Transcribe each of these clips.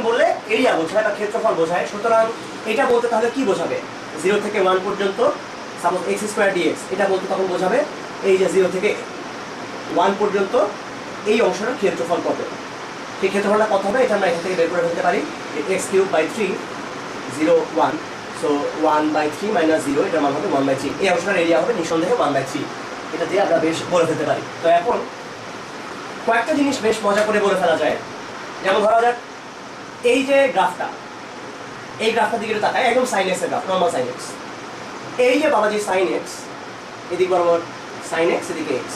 বললে এরিয়া বোঝায় বা ক্ষেত্রফল বোঝায়, সুতরাং এটা বলতে তাহলে কি বোঝাবে? 0 থেকে 1 পর্যন্ত সাপোজ x স্কয়ার dx, এটা বলতে তখন বোঝাবে এই যে 0 থেকে 1 পর্যন্ত এই অংশটার ক্ষেত্রফল কত। সেই ক্ষেত্রফলটা কত হবে এটা আমরা এখান থেকে বের করে ফেলতে পারি। x³/3 0 1, সো 1/3 - 0, এটার মান হবে 1/3। এই অংশটার এরিয়া হবে নিঃসন্দেহে 1/3। এটা দিয়ে আমরা বেশ বলে ফেলতে পারি। তো এখন কয়েকটা জিনিস বেশ মজা করে বলে ফেলা যায়। যেমন ধরা যাক এই যে গ্রাফটা, এই গ্রাফটার দিকে তাকায়, একদম সাইন এক্স এর গ্রাফ, নর্মাল সাইন এক্স। এই যে বাবাজি সাইন এক্স, এদিক বরাবর সাইন এক্স, এদিকে এক্স,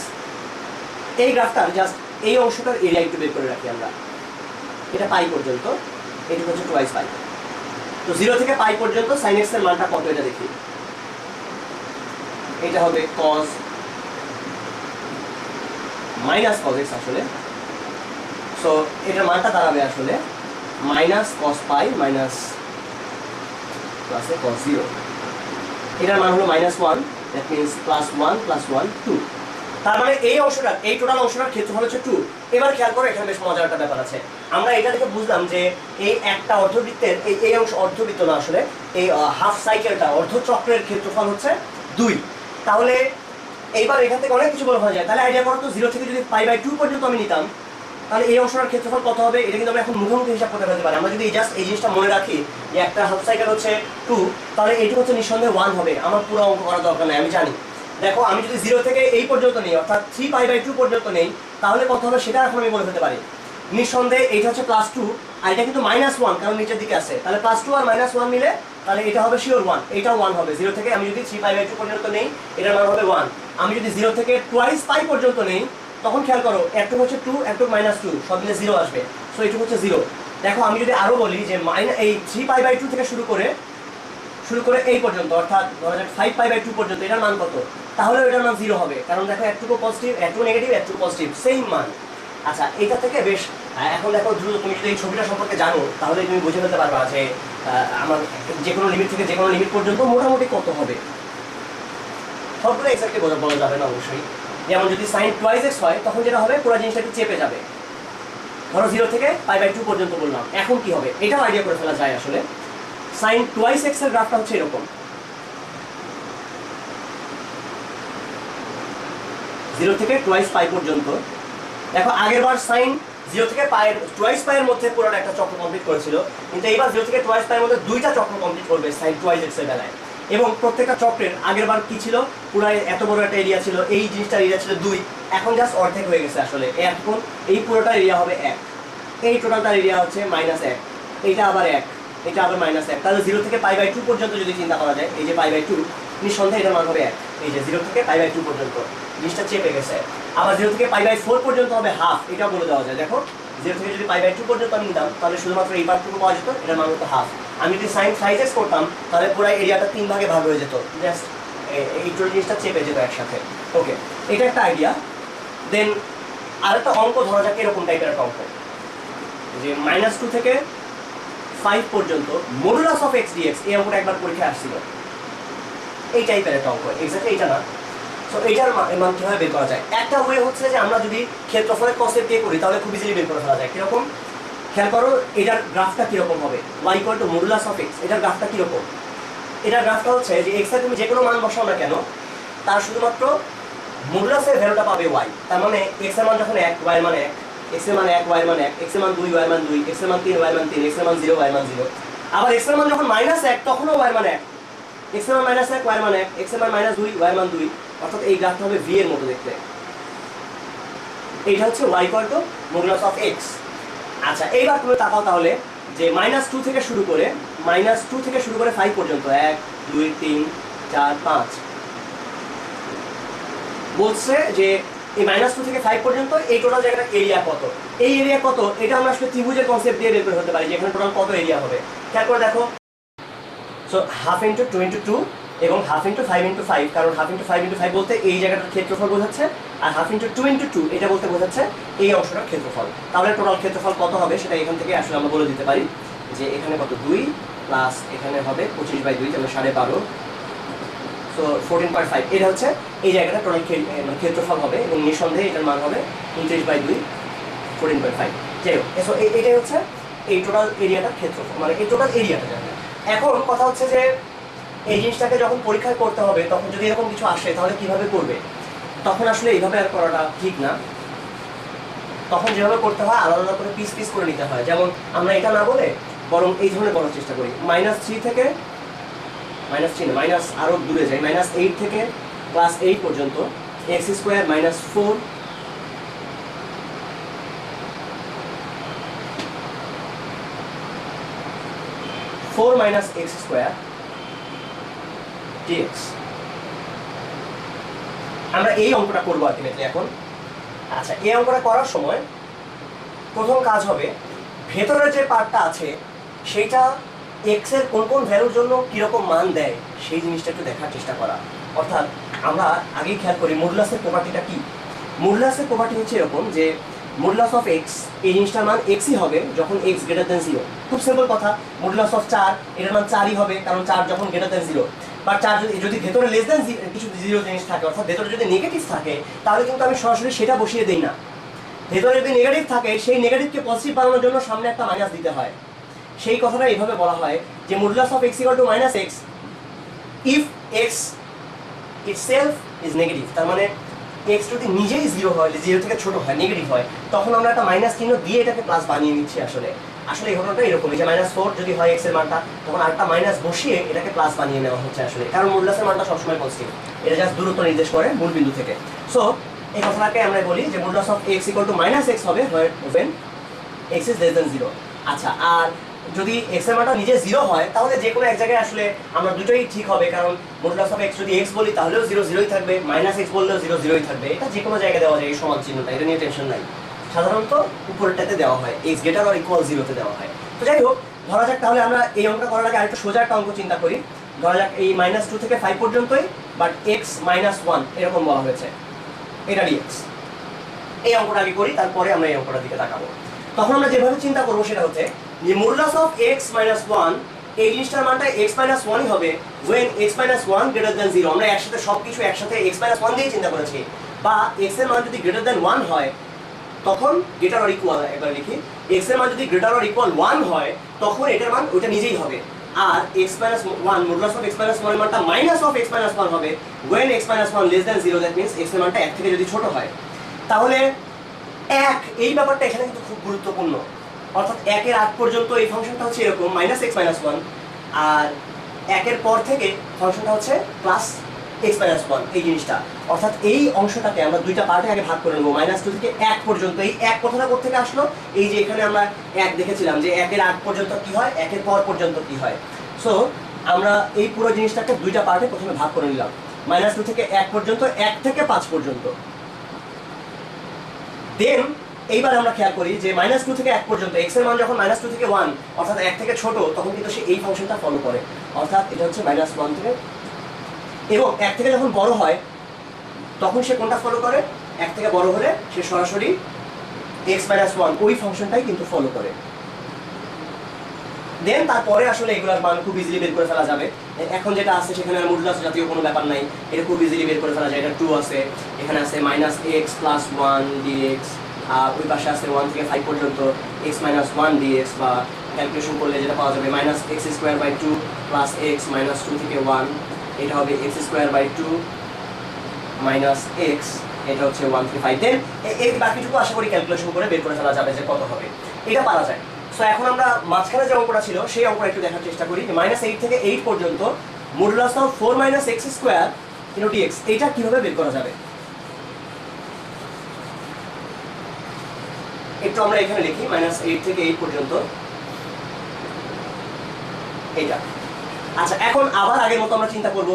এই গ্রাফটার জাস্ট এই অংশটার এরিয়া একটু বের করে রাখি আমরা। এটা পাই পর্যন্ত, এটুকু হচ্ছে টুয়াইস পাই। তো 0 থেকে পাই পর্যন্ত সাইন এক্স এর মানটা কত এটা দেখি। এটা হবে cos মাইনাস cos x আসলে। সো এটার মানটা দাঁড়াবে আসলে মাইনাস cos পাই মাইনাস প্লাসে cos 0। এটার মান হলো -1, দ্যাট মিনস +1 + 1 2। তার মানে এই অংশটা, এই টোটাল অংশটার ক্ষেত্রফল হচ্ছে 2। এবার খেয়াল করো এখানে বেশ মজার একটা ব্যাপার আছে। আমরা এটা দেখে বুঝলাম যে এই একটা অর্ধবৃত্তের এই অংশ, অর্ধবৃত্ত না আসলে, এই হাফ সাইকেলটা, অর্ধচক্রের ক্ষেত্রফল হচ্ছে 2। তাহলে এইবার এখান থেকে অনেক কিছু বলা যায়। তাহলে আইডিয়া করো তো 0 থেকে যদি π/2 পর্যন্ত আমি নিতাম, তাহলে এই অংশটার ক্ষেত্রফল কত হবে? এটা কিন্তু আমরা এখন মুখোমুখি হিসাব করতে ফেলতে পারি। আমরা যদি জাস্ট এই জিনিসটা মনে রাখি যে একটা হাফ সাইকেল হচ্ছে 2, তাহলে এইটুকু হচ্ছে নিঃসন্দেহে 1 হবে। আমার পুরো অঙ্ক করার দরকার নাই, আমি জানি। দেখো আমি যদি 0 থেকে এই পর্যন্ত নেই, অর্থাৎ 3π/2 পর্যন্ত নেই, তাহলে কত হবে সেটা এখন আমি বলে ফেলতে পারি। নিঃসন্দেহে এইটা হচ্ছে +2, আর এটা কিন্তু -1, কারণ নিচের দিকে আছে। তাহলে +2 আর -1 মিলে তাহলে এটা হবে শিওর 1, এটাও 1 হবে। 0 থেকে আমি যদি 3π/2 পর্যন্ত নেই, এটার মান হবে 1। আমি যদি 0 থেকে টুয়াইস পাই পর্যন্ত নেই, তখন খেয়াল করো একটু হচ্ছে 2, একটু -2, সব মিলে 0 আসবে। সো এইটুকু হচ্ছে 0। দেখো আমি যদি আরো বলি যে এই 3π/2 থেকে শুরু করে এই পর্যন্ত, অর্থাৎ ধরা যাক 5π/2 পর্যন্ত, এটার মান কত? তাহলে এটার মান 0 হবে, কারণ দেখো একটুকু পজিটিভ, একটু নেগেটিভ, একটু পজিটিভ, সেম মান। আচ্ছা, এটা থেকে বেশ এখন দেখো দ্রুত তুমি যদি এই ছবিটা সম্পর্কে জানো, তাহলে তুমি বুঝে ফেলতে পারবা যে আমার যে কোনো লিমিট থেকে যে কোনো লিমিট পর্যন্ত মোটামুটি কত হবে। সবগুলো এক্স্যাক্টলি বলা যাবে না অবশ্যই। যেমন যদি sin টুয়াইস x হয়, তখন যেটা হবে পুরো জিনিসটা একটু চেপে যাবে। ধরো 0 থেকে π/2 পর্যন্ত বললাম, এখন কি হবে এটাও আইডিয়া করে ফেলা যায় আসলে। sin টুয়াইস x এর গ্রাফটা হচ্ছে এরকম। 0 থেকে টুয়াইস পাই পর্যন্ত। দেখো আগের বার sin 0 থেকে টুয়াইস পাই এর মধ্যে পুরো একটা চক্র কমপ্লিট করেছিল, কিন্তু এইবার 0 থেকে টুয়াইস পাই এর মধ্যে দুইটা চক্র কমপ্লিট করবে sin টুয়াইস x এর বেলায়। এবং প্রত্যেকটা চক্রের আগের বার কি ছিল, পুরো এত বড় একটা এরিয়া ছিল, এই জিনিসটার এরিয়া ছিল 2, এখন জাস্ট অর্ধেক হয়ে গেছে আসলে। এখন এই পুরোটার এরিয়া হবে 1, এই টোটালটার এরিয়া হচ্ছে -1, এইটা আবার 1, এটা আবার -1। তাহলে 0 থেকে π/2 পর্যন্ত যদি চিন্তা করা যায়, এই যে π/2 নিঃসন্দেহে এটার মান হবে 1। এই যে 0 থেকে π/2 পর্যন্ত জিনিসটা চেপে গেছে। আবার 0 থেকে π/4 পর্যন্ত হবে হাফ, এটাও বলে দেওয়া যায়। দেখো 0 থেকে যদি π/2 পর্যন্ত আমি নিতাম, তাহলে শুধুমাত্র এই পার্টটুকু পাওয়া যেত, এটার মান হতো হাফ। আমি যদি sin 5x করতাম, তাহলে পুরো এরিয়াটা 3 ভাগে ভাগ হয়ে যেত, জাস্ট এই টোটাল জিনিসটা চেপে যেত একসাথে। ওকে, এটা একটা আইডিয়া। দেন আরেকটা অঙ্ক ধরা যাক এরকম টাইপের একটা অঙ্ক, যে -2 থেকে 5 পর্যন্ত মডুলাস অফ x dx, এই অঙ্কটা একবার পরীক্ষায় আসছিল। এই টাইপের একটা অঙ্ক, এক্স্যাক্টলি এইটা না। সো এইটার মান কিভাবে বের করা যায়? একটা ওয়ে হচ্ছে যে আমরা যদি ক্ষেত্রফলের কনসেপ্ট দিয়ে করি, তাহলে খুব ইজিলি বের করে ফেলা যায়। কিরকম? খেয়াল করো এটার গ্রাফটা কিরকম হবে, y = মডুলাস অফ x। এটার গ্রাফটা কিরকম? এটার গ্রাফটা হচ্ছে যে x এর তুমি যে কোনো মান বসাও না কেন, তার শুধুমাত্র মডুলাসের ভ্যালুটা পাবে y। তার মানে x এর মান যখন 1, y এর মান 1, x এর মান 1, y এর মান 1, x এর মান 2, y এর মান 2, x এর মান 3, y এর মান 3, x এর মান 0, y এর মান 0। আবার x এর মান যখন -1, তখনও y এর মান 1, x এর মান -1, y এর মান 1, x এর মান -2, y এর মান 2। অর্থাৎ এই গ্রাফটা হবে v এর মতো দেখতে। এইটা হচ্ছে y = মডুলাস অফ x। আচ্ছা, এইবার তুমি তাকাও তাহলে যে -2 থেকে শুরু করে 5 পর্যন্ত, 1 2 3 4 5 বলছে যে এই -2 থেকে 5 পর্যন্ত এই টোটাল জায়গাটার এরিয়া কত। এই এরিয়া কত এটা আমরা আসলে ত্রিভুজের কনসেপ্ট দিয়ে বের করে হতে পারি যে এখানে টোটাল কত এরিয়া হবে। খেয়াল করে দেখো, সো ½ × 2 × 2 এবং ½ × 5 × 5, কারণ ½ × 5 × 5 বলতে এই জায়গাটার ক্ষেত্রফল বোঝাচ্ছে, আর ½ × 2 × 2 এটা বলতে বোঝাচ্ছে এই অংশটার ক্ষেত্রফল। তাহলে টোটাল ক্ষেত্রফল কত হবে সেটা এখান থেকে আসলে আমরা বলে দিতে পারি যে এখানে কত 2 প্লাস এখানে হবে 25/2, তাহলে 12.5, সো 14.5। এটা হচ্ছে এই জায়গাটা টোটাল ক্ষেত্রফল হবে, এবং নিঃসন্দেহে এটার মান হবে 29/2, 14.5। যাই হোক, সো এটাই হচ্ছে এই টোটাল এরিয়াটার ক্ষেত্রফল, মানে এই টোটাল এরিয়াটা জানবে। এখন কথা হচ্ছে যে এই জিনিসটাকে যখন পরীক্ষায় করতে হবে তখন যদি এরকম কিছু আসে তাহলে কিভাবে করবে, তখন আসলে এইভাবে আর করাটা ঠিক না। তখন যেভাবে করতে হয় আলাদা আলাদা করে পিস পিস করে নিতে হয়। যেমন আমরা এটা না বলে বরং এই ধরনের করার চেষ্টা করি, -3 থেকে -3 না, মাইনাস আরো দূরে যাই, -8 থেকে +8 পর্যন্ত x² - 4 - x² dx। আমরা এই অঙ্কটা করবো আলটিমেটলি এখন। আচ্ছা, এই অঙ্কটা করার সময় প্রথম কাজ হবে ভেতরে যে পার্টটা আছে সেইটা x এর কোন কোন ভ্যালুর জন্য কিরকম মান দেয় সেই জিনিসটা একটু দেখার চেষ্টা করা। অর্থাৎ আমরা আগেই খেয়াল করি মডুলাসের প্রপার্টিটা কি। মডুলাসের প্রপার্টি হচ্ছে এরকম যে মডুলাস অফ x, এই জিনিসটার মান xই হবে যখন x গ্রেটার দেন 0। খুব সিম্পল কথা, মডুলাস অফ 4 এটার মান 4ই হবে কারণ 4 যখন গ্রেটার দেন 0। বা 4 যদি ভেতরে লেস দেন কিছু 0 জিনিস থাকে, অর্থাৎ ভেতরে যদি নেগেটিভ থাকে তাহলে কিন্তু আমি সরাসরি সেটা বসিয়ে দেই না। ভেতরে যদি নেগেটিভ থাকে সেই নেগেটিভকে পজিটিভ বানানোর জন্য সামনে একটা মাইনাস দিতে হয়। সেই কথাটা এইভাবে বলা হয় যে modulus of x = -x if x itself is negative. তার মানে x যদি নিজেই 0 হয়, 0 থেকে ছোট হয়, নেগেটিভ হয়, তখন আমরা একটা মাইনাস চিহ্ন দিয়ে এটাকে প্লাস বানিয়ে নিচ্ছি। আসলে এই ঘটনাটা এরকমই যে -4 যদি হয় x এর মানটা, তখন আরেকটা মাইনাস বসিয়ে এটাকে প্লাস বানিয়ে নেওয়া হচ্ছে আসলে, কারণ মডুলাসের মানটা সবসময় পজিটিভ। এটা জাস্ট দূরত্ব নির্দেশ করে মূল বিন্দু থেকে। সো এই কথাটাকে আমরা বলি যে মডুলাস অফ x = -x হবে when x is less than 0। আচ্ছা, আর যদি x এর মানটা নিজে 0 হয় তাহলে যে কোনো এক জায়গায় আসলে আমরা দুটোই ঠিক হবে, কারণ মডুলাস অফ x যদি x বলি তাহলেও 0 0ই থাকবে, -x বললেও 0 0ই থাকবে। এটা যে কোনো জায়গায় দেওয়া যায় এই সমান চিহ্নটা, এটা নিয়ে টেনশন নাই। সাধারণত উপরেরটাতে দেওয়া হয়, x > 0 তে দেওয়া হয়। তো যাই হোক, ধরা যাক তাহলে আমরা এই অঙ্কটা করার আগে আরেকটু সোজা একটা অঙ্ক চিন্তা করি। ধরা যাক এই -2 থেকে 5 পর্যন্তই, বাট x - 1 এরকম বলা হয়েছে, এটা dx। এই অঙ্কটা আগে করি, তারপরে আমরা এই অঙ্কটার দিকে তাকাবো। তখন আমরা যেভাবে চিন্তা করবো সেটা হচ্ছে যে মডুলাস অফ x - 1, এই জিনিসটার মানটা x - 1ই হবে when x - 1 greater than 0। আমরা একসাথে সবকিছু একসাথে x - 1 দিয়ে চিন্তা করেছি। বা x এর মান যদি greater than 1 হয় তখন greater or equal, একবার লিখি, x এর মান যদি greater or equal 1 হয় তখন এটার মান ওইটা নিজেই হবে। আর x - 1 মডুলাস অফ x - 1 এর মানটা মাইনাস অফ x - 1 হবে when x - 1 less than 0। That means x এর মানটা 1 থেকে যদি ছোট হয়। তাহলে 1, এই ব্যাপারটা এখানে কিন্তু খুব গুরুত্বপূর্ণ। অর্থাৎ 1 এর আগ পর্যন্ত এই ফাংশনটা হচ্ছে এরকম -x - 1, আর 1 এর পর থেকে ফাংশনটা হচ্ছে +x - 1, এই জিনিসটা। অর্থাৎ এই অংশটাকে আমরা দুইটা পার্টে আগে ভাগ করে নেব, -2 থেকে 1 পর্যন্ত। এই 1 কথাটা কোথা থেকে আসলো? এই যে এখানে আমরা 1 দেখেছিলাম যে 1 এর আগ পর্যন্ত কি হয়, 1 এর পর পর্যন্ত কি হয়। সো আমরা এই পুরো জিনিসটাকে দুইটা পার্টে প্রথমে ভাগ করে নিলাম, -2 থেকে 1 পর্যন্ত, 1 থেকে 5 পর্যন্ত। দেন এইবার আমরা খেয়াল করি যে -2 থেকে 1 পর্যন্ত x এর মান যখন -2 থেকে 1, অর্থাৎ 1 থেকে ছোট, তখন কিন্তু সে এই ফাংশনটা ফলো করে। অর্থাৎ এটা হচ্ছে -1 থেকে, এবং 1 থেকে যখন বড় হয় তখন সে কোনটা ফলো করে? 1 থেকে বড় হলে সে সরাসরি x - 1 ওই ফাংশনটাই কিন্তু ফলো করে। দেন তারপরে আসলে এগুলোর মান খুব ইজিলি বের করে ফেলা যাবে। এখন যেটা আছে সেখানে মডুলাস জাতীয় কোনো ব্যাপার নাই, এটা খুব ইজিলি বের করে ফেলা যায়। এটা 2 আছে, এখানে আছে -x + 1 dx, আর ওই পাশে আছে 1 থেকে 5 পর্যন্ত x - 1 dx, বা ক্যালকুলেশন করলে যেটা পাওয়া যাবে -x² + 2 + x -2 থেকে 1, এটা হবে x² + 2 - x, এটা হচ্ছে 1 থেকে 5। দেন এই বাকিটুকু আশা করি ক্যালকুলেশন করে বের করে ফেলা যাবে যে কত হবে, এটা পারা যায়। সো এখন আমরা মাঝখানে যে অঙ্কটা ছিল সেই অঙ্কটা একটু দেখার চেষ্টা করি। -8 থেকে 8 পর্যন্ত মডুলাস অফ 4 - x² dx, এটা কিভাবে বের করা যাবে একটু আমরা এখানে লিখি। -8 থেকে 8 পর্যন্ত এটা। আচ্ছা, এখন আবার আগের মতো আমরা চিন্তা করব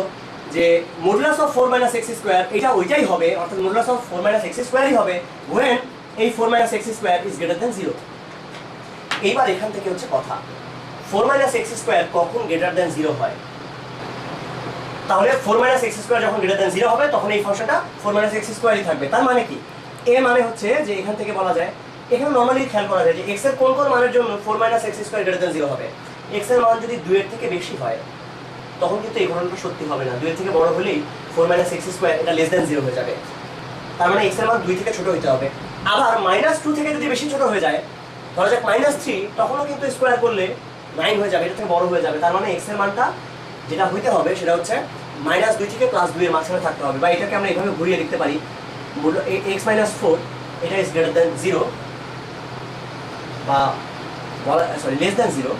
যে মডুলাস অফ 4 - x² এটা ওইটাই হবে, অর্থাৎ মডুলাস অফ 4 - x² হবে when এই 4 - x² is greater than 0। এইবার এখান থেকে হচ্ছে কথা, 4 - x² কখন গ্রেটার দেন 0 হয়? তাহলে 4 - x² যখন গ্রেটার দেন 0 হবে তখন এই ফাংশনটা 4 - x² থাকবে। তার মানে কি? এর মানে হচ্ছে যে এখান থেকে বলা যায়, এখানে নরমালি খেয়াল করা যায় যে x এর কোন কোন মানের জন্য 4 - x² গ্রেটার দেন 0 হবে। x এর মান যদি 2 এর থেকে বেশি হয় তখন কিন্তু এই ঘটনাটা সত্যি হবে না। 2 এর থেকে বড় হলেই 4 - x² এটা লেস দেন 0 হয়ে যাবে। তার মানে x এর মান 2 থেকে ছোট হতে হবে। আবার -2 থেকে যদি বেশি ছোট হয়ে যায় ধরা যাক -3, তখনও কিন্তু স্কোয়ার করলে 9 হয়ে যাবে, এটা থেকে বড় হয়ে যাবে। তার মানে এক্স এর মানটা যেটা হইতে হবে সেটা হচ্ছে -2 থেকে +2 এর মাঝখানে থাকতে হবে, বা এটাকে আমরা এইভাবে ঘুরিয়ে লিখতে পারি, x - 4 এটা ইজ গ্রেটার দ্যান 0, বা সরি লেস দ্যান 0,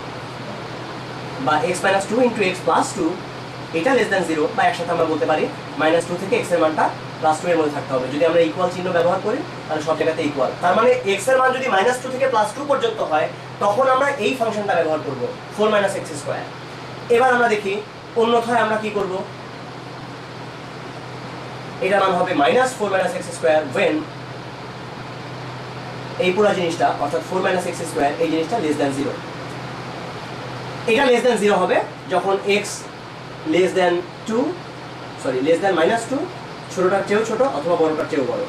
বা x - 2 × x + 2 এটা লেস দ্যান 0, বা একসাথে আমরা বলতে পারি -2 থেকে x এর মানটা +2 এর মধ্যে থাকতে হবে। যদি আমরা ইকুয়াল চিহ্ন ব্যবহার করি তাহলে সব জায়গাতে ইকুয়াল। তার মানে x এর মান যদি -2 থেকে +2 পর্যন্ত হয় তখন আমরা এই ফাংশনটা ব্যবহার করব 4 - x²। এবার আমরা দেখি অন্যথায় আমরা কি করব, এটার মান হবে -4 - x² when এই পুরো জিনিসটা অর্থাৎ 4 - x² এই জিনিসটা লেস দ্যান 0। এটা লেস দ্যান 0 হবে যখন x লেস দ্যান -2, ছোটটার চেয়েও ছোট অথবা বড়টার চেয়েও বড়।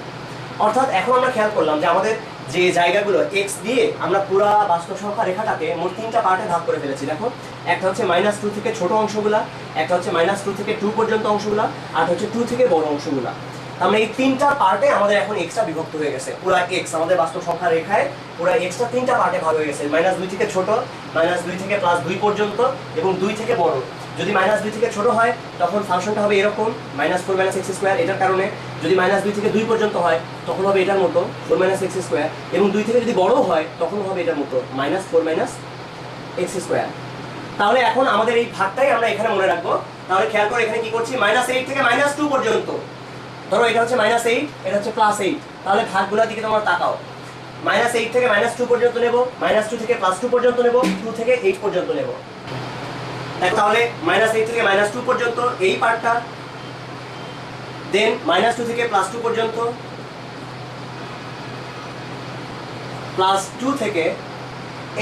অর্থাৎ এখন আমরা খেয়াল করলাম যে আমাদের যে জায়গাগুলো x দিয়ে আমরা পুরো বাস্তব সংখ্যা রেখাটাকে মোট 3টা পার্টে ভাগ করে ফেলেছি। দেখো, একটা হচ্ছে -2 থেকে ছোট অংশগুলা, একটা হচ্ছে -2 থেকে 2 পর্যন্ত অংশগুলা, আর হচ্ছে 2 থেকে বড় অংশগুলা। আমরা এই 3টা পার্টে আমাদের এখন এক্সটা বিভক্ত হয়ে গেছে। পুরো x আমাদের বাস্তব সংখ্যা রেখায় পুরো এক্সটা 3টা পার্টে ভাগ হয়ে গেছে, -2 থেকে ছোট, -2 থেকে +2 পর্যন্ত, এবং 2 থেকে বড়। যদি -2 থেকে ছোট হয় তখন ফাংশনটা হবে এরকম -4 - x², এটার কারণে। যদি -2 থেকে 2 পর্যন্ত হয় তখন হবে এটার মতো 4 - x², এবং 2 থেকে যদি বড় হয় তখন হবে এটার মতো -4 - x²। তাহলে এখন আমাদের এই ভাগটাই আমরা এখানে মনে রাখবো। তাহলে খেয়াল করে এখানে কি করছি, -8 থেকে -2 পর্যন্ত। ধরো এটা হচ্ছে -8, এটা হচ্ছে +8, তাহলে ভাগগুলোর দিকে তোমরা তাকাও। -8 থেকে -2 পর্যন্ত নেব, -2 থেকে +2 পর্যন্ত নেব, 2 থেকে 8 পর্যন্ত নেব। তাহলে -8 থেকে -2 পর্যন্ত এই পার্টটা, দেন -2 থেকে +2 পর্যন্ত, +2 থেকে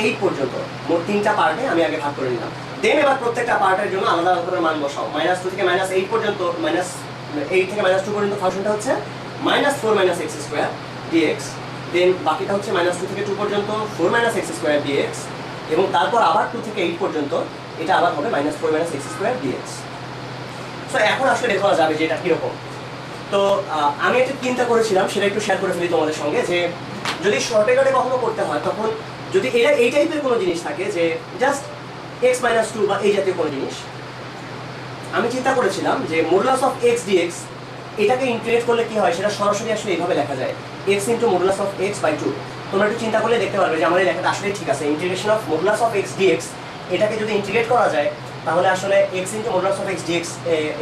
8 পর্যন্ত, মোট 3টা পার্টে আমি আগে ভাগ করে নিলাম। দেন এবার প্রত্যেকটা পার্টের জন্য আলাদা আলাদা করে মান বসাও। -2 থেকে -8 পর্যন্ত, -8 থেকে -2 পর্যন্ত ফাংশনটা হচ্ছে -4 - x² dx, দেন বাকিটা হচ্ছে -2 থেকে 2 পর্যন্ত 4 - x² dx, এবং তারপর আবার 2 থেকে 8 পর্যন্ত এটা আবার হবে -4 - x² dx। সো এখন আসলে দেখা যাবে যে এটা কিরকম। তো আমি একটা চিন্তা করেছিলাম, সেটা একটু শেয়ার করে ফেলি তোমাদের সঙ্গে, যে যদি শর্টকাটে কখনো করতে হয় তখন যদি এটা এই টাইপের কোনো জিনিস থাকে যে জাস্ট x - 2 বা এই জাতীয় কোনো জিনিস, আমি চিন্তা করেছিলাম যে মডুলাস অফ x dx এটাকে ইন্টিগ্রেট করলে কি হয় সেটা সরাসরি আসলে এইভাবে লেখা যায়, x * মডুলাস অফ x/2। তোমরা একটু চিন্তা করলে দেখতে পারবে যে আমার এই লেখাটা আসলে ঠিক আছে। Integration of modulus of x dx এটাকে যদি ইন্টিগ্রেট করা যায় তাহলে আসলে x * modulus of x dx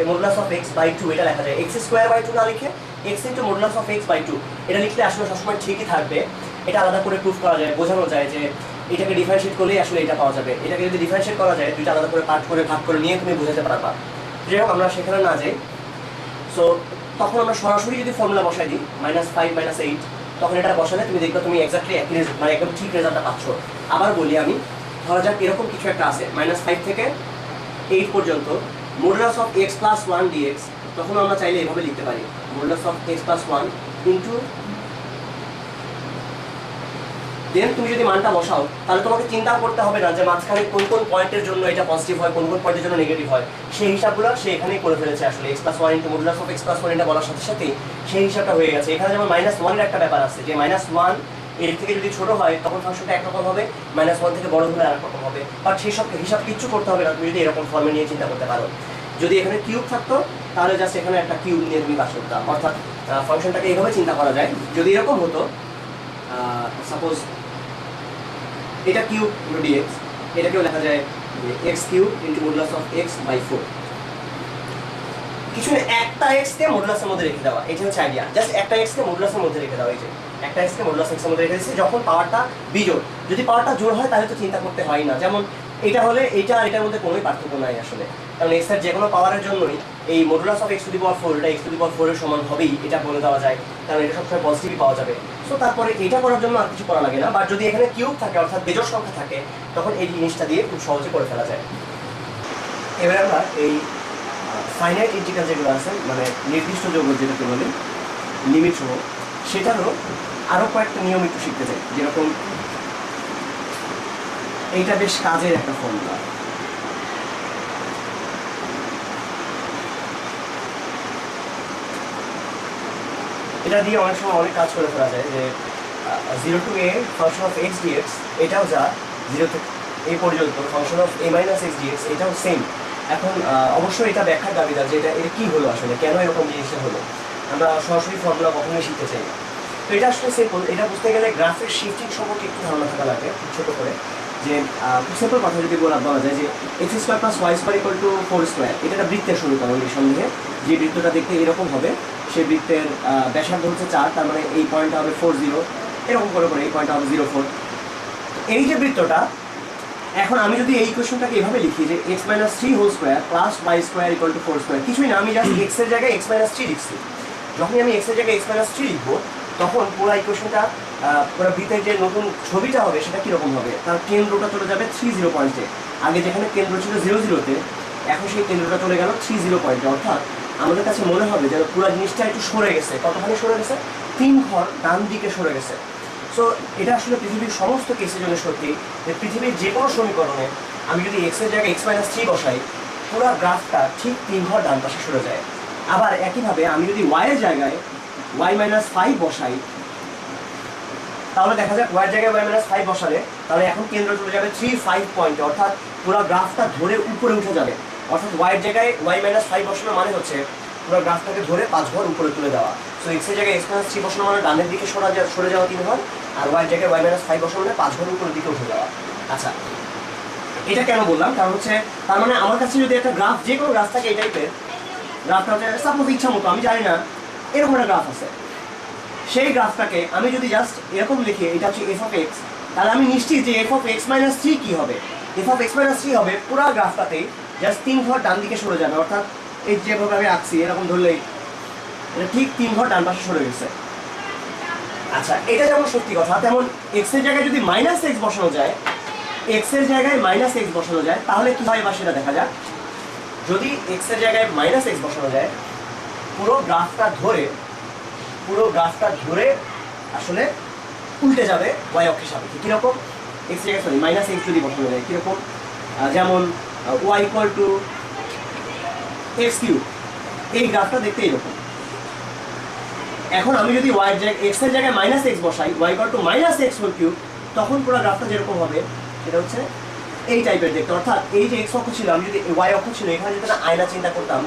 modulus of x/2 এটা লেখা যায়। x²/2 না লিখে x * মডুলাস অফ x/2 এটা লিখলে আসলে সবসময় ঠিকই থাকবে। এটা আলাদা করে প্রুফ করা যায়, বোঝানো যায় যে এটাকে ডিফারেন্সিয়েট করলেই আসলে এটা পাওয়া যাবে। এটাকে যদি ডিফারেন্সিয়েট করা যায়, দুইটা আলাদা করে পার্ট করে ভাগ করে নিয়ে তুমি বোঝাতে পারবা। যাই হোক, আমরা সেখানে না যাই। সো তখন আমরা সরাসরি যদি ফর্মুলা বসাই দিই -5 - 8, তখন এটা বসালে তুমি দেখবে তুমি এক্স্যাক্টলি মানে একদম ঠিক রেজাল্টটা পাচ্ছ। আবার বলি আমি, ধরা যাক এরকম কিছু একটা আছে -5 থেকে 8 পর্যন্ত মডুলাস অফ x + 1 dx, তখন আমরা চাইলে এভাবে লিখতে পারি মডুলাস অফ x + 1 ইন্টু, দেন তুমি যদি মানটা বসাও তাহলে তোমাকে চিন্তা করতে হবে না যে মাঝখানে কোন কোন পয়েন্টের জন্য এটা পজিটিভ হয়, কোন কোন পয়েন্টের জন্য নেগেটিভ হয়। সেই হিসাবগুলো সে এখানেই করে ফেলেছে আসলে। x + 1 into modulus of x + 1 এটা বলার সাথে সাথে সেই হিসাবটা হয়ে গেছে। এখানে যেমন -1 এর একটা ব্যাপার আছে যে -1 এর থেকে যদি ছোট হয় তখন ফাংশনটা একরকম হবে, -1 থেকে বড় হলে আরেক রকম হবে। বাট সেই সব হিসাব কিচ্ছু করতে হবে না তুমি যদি এরকম ফর্মে নিয়ে চিন্তা করতে পারো। যদি এখানে কিউব থাকতো তাহলে জাস্ট এখানে একটা কিউব নিয়ে তুমি কাজ করতাম। অর্থাৎ ফাংশনটাকে এইভাবে চিন্তা করা যায়। যদি এরকম হতো, সাপোজ এটা কিউব dx, এটাকেও লেখা যায় x³ into modulus of x/4। কিছু একটা x কে মডুলাসের মধ্যে রেখে দেওয়া, এটা হচ্ছে আইডিয়া। জাস্ট একটা x কে মডুলাসের মধ্যে রেখে দেওয়া, এই যে একটা x কে মডুলাস x এর মধ্যে রেখে দিয়েছি। যখন পাওয়ারটা বিজোড়, যদি পাওয়ারটা জোড় হয় তাহলে তো চিন্তা করতে হয় না। যেমন এটা হলে এটা আর এটার মধ্যে কোনোই পার্থক্য নাই আসলে, কারণ x এর যে কোনো পাওয়ারের জন্যই এই মডুলাস অফ x⁴ এটা x⁴ এর সমান হবেই, এটা বলে দেওয়া যায়, কারণ এটা সবসময় পজিটিভই পাওয়া যাবে। সো তারপরে এটা করার জন্য আর কিছু করা লাগে না। বাট যদি এখানে কিউব থাকে অর্থাৎ বেজোড় সংখ্যা থাকে তখন এই জিনিসটা দিয়ে খুব সহজে করে ফেলা যায়। এবার আমরা এই ফাইনাইট ইন্টিগ্রাল যেগুলো আছে, মানে নির্দিষ্ট যৌগ যেটাকে বলি লিমিট সহ, সেটারও আরও কয়েকটা নিয়ম একটু শিখতে চাই। যেরকম এইটা বেশ কাজের একটা ফর্মুলা। এটা দিয়ে অনেক সময় অনেক কাজ করে ফেলা যায়। যে 0 to a function of x dx, এটাও যা 0 থেকে a পর্যন্ত function of a minus x dx, এটাও সেম। এখন অবশ্যই এটা ব্যাখ্যার দাবিদার যে এটা কী হলো আসলে, কেন এরকম জিনিসটা হলো। আমরা সরাসরি ফর্মুলা কখনোই শিখতে চাই না। তো এটা আসলে সিম্পল। এটা বুঝতে গেলে গ্রাফের শিফটিং সম্পর্কে একটু ধারণা থাকা লাগে, ছোটো করে। যে খুব সিম্পল কথা যদি বলা যায় যে x square plus y square equal to 4 square, এটা একটা বৃত্তের সমীকরণ। নিঃসন্দেহে যে বৃত্তটা দেখতে এরকম হবে, সেই বৃত্তের ব্যাসার্ধ হচ্ছে 4, তার মানে এই পয়েন্টটা হবে 4 0, এরকম করে এই পয়েন্টটা হবে 0 4। এই যে বৃত্তটা, এখন আমি যদি এই ইকুয়েশনটাকে এভাবে লিখি যে x minus 3 whole square plus y square equal to 4 square, কিছুই না, আমি জাস্ট এক্স এর জায়গায় এক্স মাইনাস 3 লিখছি। যখনই আমি এক্স এর জায়গায় এক্স মাইনাস 3 লিখবো, তখন পুরো ইকুয়েশনটা পুরো বৃত্তের যে নতুন ছবিটা হবে সেটা কীরকম হবে, তার কেন্দ্রটা চলে যাবে 3 0 পয়েন্টে। আগে যেখানে কেন্দ্র ছিল 0 0-তে, এখন সেই কেন্দ্রটা চলে গেল 3 0 পয়েন্টে। অর্থাৎ আমাদের কাছে মনে হবে যে পুরো জিনিসটা একটু সরে গেছে। কতখানি সরে গেছে? 3 ঘর ডান দিকে সরে গেছে। সো এটা আসলে পৃথিবীর সমস্ত কেসের জন্য সত্যি যে পৃথিবীর যে কোনো সমীকরণে আমি যদি এক্স এর জায়গায় এক্স মাইনাস 3 বসাই, পুরো গ্রাফটা ঠিক 3 ঘর ডান পাশে সরে যায়। আবার একইভাবে আমি যদি ওয়াই এর জায়গায় ওয়াই মাইনাস 5 বসাই, তাহলে দেখা যায় ওয়াই এর জায়গায় ওয়াই মাইনাস 5 বসালে তাহলে এখন কেন্দ্র চলে যাবে 3 5 পয়েন্টে। অর্থাৎ পুরো গ্রাফটা ধরে উপরে উঠে যাবে। অর্থাৎ ওয়াই এর জায়গায় ওয়াই মাইনাস 5 বসানো মানে হচ্ছে পুরো গ্রাফটাকে ধরে 5 ঘর উপরে তুলে দেওয়া। সো এক্স এর জায়গায় এক্স মাইনাস 3 বসানো মানে ডানের দিকে সরে যাওয়া 3 ঘর, আর ওয়াই এর জায়গায় ওয়াই মাইনাস 5 বসানো মানে 5 ঘর উপরের দিকে উঠে যাওয়া। আচ্ছা, এটা কেন বললাম? কারণ হচ্ছে তার মানে আমার কাছে যদি একটা গ্রাফ, যে কোনো গ্রাফ থাকে এই টাইপের, গ্রাফটা হচ্ছে সাপোজ ইচ্ছা মতো আমি জানি না এরকম একটা গ্রাফ আছে, সেই গ্রাফটাকে আমি যদি জাস্ট এরকম লিখি এটা হচ্ছে এফ অফ এক্স, তাহলে আমি নিশ্চিত যে এফ অফ এক্স মাইনাস 3 কী হবে? এফ অফ এক্স মাইনাস 3 হবে পুরো গ্রাফটাতে জাস্ট 3 ঘর ডান দিকে সরে যাবে। অর্থাৎ এই যেভাবে আমি আঁকছি এরকম ধরলেই এটা ঠিক 3 ঘর ডান পাশে সরে গেছে। আচ্ছা, এটা যেমন সত্যি কথা, তেমন এক্স এর জায়গায় যদি মাইনাস এক্স বসানো যায়, এক্স এর জায়গায় মাইনাস এক্স বসানো যায়, তাহলে কী হয় এবার সেটা দেখা যাক। যদি এক্স এর জায়গায় মাইনাস এক্স বসানো যায়, পুরো গ্রাফটা ধরে আসলে উল্টে যাবে ওয়াই অক্ষের সাপেক্ষে। কীরকম? এক্স জায়গায় সরি মাইনাস এক্স যদি বসানো যায় কীরকম? যেমন y equal to x cube, এই গ্রাফটা দেখতে এইরকম। এখন আমি যদি ওয়াই এক্স এর জায়গায় মাইনাস এক্স বসাই, y equal to minus x whole cube, তখন পুরো গ্রাফটা যেরকম হবে সেটা হচ্ছে এই টাইপের দেখতে। অর্থাৎ এই যে এক্স অক্ষ ছিল, আমি যদি ওয়াই অক্ষ ছিল, এখানে যদি একটা আয়না চিন্তা করতাম,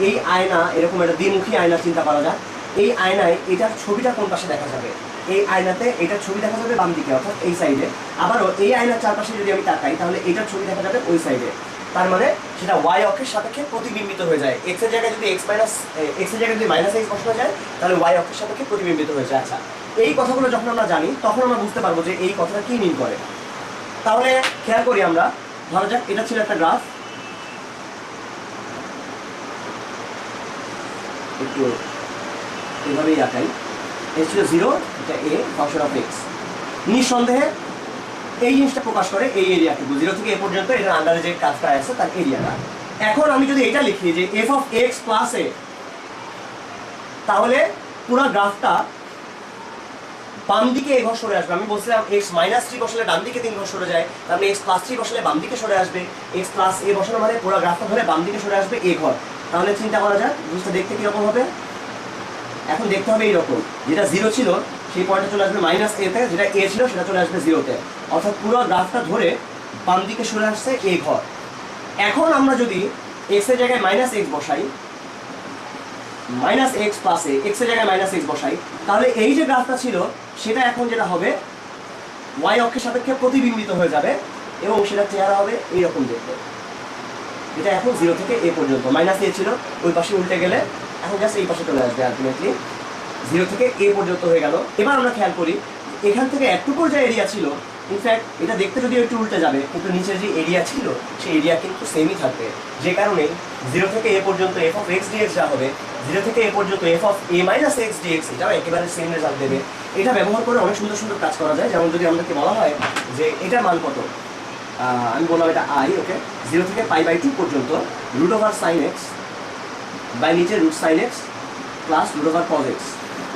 এই আয়না এরকম একটা দ্বিমুখী আয়না চিন্তা করা যায়। এই আয়নায় এটার ছবিটা কোন পাশে দেখা যাবে? এই আয়নাতে এটার ছবি দেখা যাবে বাম দিকে, অর্থাৎ এই সাইডে। আবারও এই আয়নার চারপাশে যদি আমি তাকাই, তাহলে এটার ছবি দেখা যাবে ওই সাইডে। তার মানে সেটা ওয়াই অক্ষের সাপেক্ষে প্রতিবিম্বিত হয়ে যায়। এক্স এর জায়গায় যদি এক্স এর জায়গায় যদি মাইনাস এক্স বসানো যায়, তাহলে ওয়াই অক্ষের সাপেক্ষে প্রতিবিম্বিত হয়ে যায়। আচ্ছা, এই কথাগুলো যখন আমরা জানি, তখন আমরা বুঝতে পারবো যে এই কথাটা কি মিন করে। তাহলে খেয়াল করি আমরা, ধরা যাক এটা ছিল একটা গ্রাফ, একটু এভাবেই আঁকাই। এটা ছিল 0, এটা এ ফাংশন অফ এক্স। নিঃসন্দেহে এই জিনিসটা প্রকাশ করে এই এরিয়াটুকু, 0 থেকে এ পর্যন্ত এটার আন্ডারে যে কাজটা আছে তার এরিয়াটা। এখন আমি যদি এটা লিখি যে এফ অফ এক্স প্লাস এ, তাহলে পুরো গ্রাফটা বাম দিকে এ ঘর সরে আসবে। আমি বলছিলাম এক্স মাইনাস 3 বসালে ডান দিকে 3 ঘর সরে যায়, তাহলে এক্স প্লাস 3 বসালে বাম দিকে সরে আসবে। এক্স প্লাস এ বসানো মানে পুরো গ্রাফটা ধরে বাম দিকে সরে আসবে এ ঘর। তাহলে চিন্তা করা যাক জিনিসটা দেখতে কীরকম হবে। এখন দেখতে হবে এইরকম, যেটা 0 ছিল সেই পয়েন্টে চলে আসবে মাইনাস এতে, যেটা এ ছিল সেটা চলে আসবে 0-তে। অর্থাৎ পুরো গ্রাফটা ধরে বাম দিকে সরে আসছে এ ঘর। এখন আমরা যদি এক্স এর জায়গায় মাইনাস এক্স বসাই, মাইনাস এক্স প্লাস এ, এক্স এর জায়গায় মাইনাস এক্স বসাই, তাহলে এই যে গ্রাফটা ছিল সেটা এখন যেটা হবে ওয়াই অক্ষের সাপেক্ষে প্রতিবিম্বিত হয়ে যাবে এবং সেটা চেহারা হবে এইরকম দেখতে। এটা এখন 0 থেকে এ পর্যন্ত, মাইনাস এ ছিল ওই পাশে উল্টে গেলে এখন জাস্ট এই পাশে চলে আসবে। আলটিমেটলি 0 থেকে এ পর্যন্ত হয়ে গেল। এবার আমরা খেয়াল করি, এখান থেকে একটুকুর যে এরিয়া ছিল, ইনফ্যাক্ট এটা দেখতে যদিও একটু উল্টে যাবে, কিন্তু নিচের যে এরিয়া ছিল সেই এরিয়া কিন্তু সেমই থাকবে। যে কারণে 0 থেকে এ পর্যন্ত এফ অফ এক্স ডিএক্স যা হবে, 0 থেকে এ পর্যন্ত f of a minus x dx, এটাও একেবারে সেম রেজাল্ট দেবে। এটা ব্যবহার করে অনেক সুন্দর সুন্দর কাজ করা যায়। যেমন যদি আমাদেরকে বলা হয় যে এটার মান কত, আমি বললাম এটা আই, ওকে, 0 থেকে π/2 পর্যন্ত root over sine x by নিচে root sine x plus root over cos x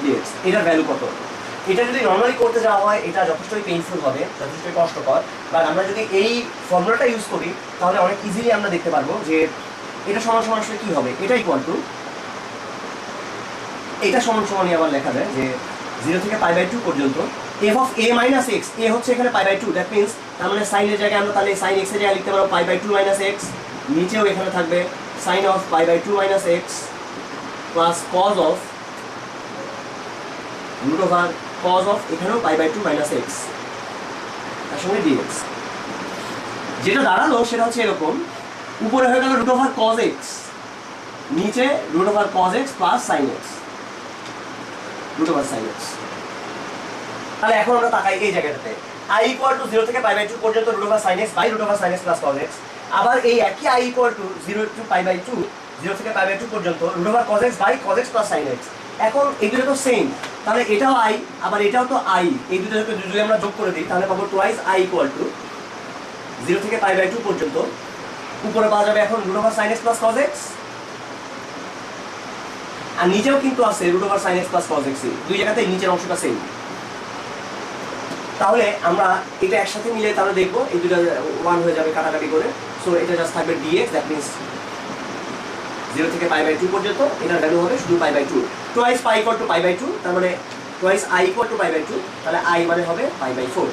dx, এটার ভ্যালু কত। এটা যদি নর্মালি করতে যাওয়া হয় এটা যথেষ্টই পেইনফুল হবে, যথেষ্টই কষ্টকর। বাট আমরা যদি এই ফর্মুলাটা ইউজ করি তাহলে অনেক ইজিলি আমরা দেখতে পারবো যে এটা সমান সমান আসলে কী হবে। এটা ইকুয়াল টু, এটা সমান সমানই আবার লেখা যায় যে 0 থেকে π/2 পর্যন্ত f of a minus x, a হচ্ছে এখানে pi by two, that means তার মানে সাইনের জায়গায় আমরা তাহলে সাইন এক্স এর জায়গায় লিখতে পারবো pi by two minus x, নিচেও এখানে থাকবে sine of pi by two minus x plus cos of root over cos of এখানেও pi by two minus x তার সঙ্গে ডিএক্স। যেটা দাঁড়ালো সেটা হচ্ছে এরকম, উপরে হয়ে গেল রুট ওভার কজ এক্স, নিচে root over cos x plus sine x, root over sine x. তাহলে এখন আমরা তাকাই এই জায়গাটাতে i ইকুয়াল টু 0 থেকে পাই বাই 2 পর্যন্ত root over sine x by root over sine x plus cos x. আবার এই একই i equal to 0 to pi by 2, 0 থেকে পাই বাই 2 পর্যন্ত root over cos x by cos x plus sine x. এখন এই দুটো তো সেম, তাহলে এটাও i আবার এটাও তো i, এই দুটোকে যদি আমরা যোগ করে দিই তাহলে পাবো টুয়াইস i ইকুয়াল টু 0 থেকে পাই বাই 2 পর্যন্ত, উপরে পাওয়া যাবে এখন root over sine x plus cos x, আর নিচেও কিন্তু আছে root over sine x plus cos x, দুই জায়গাতে নিচের অংশটা সেম। তাহলে আমরা এটা একসাথে মিলে তাহলে দেখবো এই দুটো 1 হয়ে যাবে কাটাকাটি করে, সো এটা জাস্ট থাকবে dx, দ্যাট মিন্স 0 থেকে পাই বাই 2 পর্যন্ত এটার ভ্যালু হবে শুধু pi by 2, twice pi equal to pi by 2, তার মানে twice i equal to pi by 2, তাহলে i মানে হবে পাই বাই 4,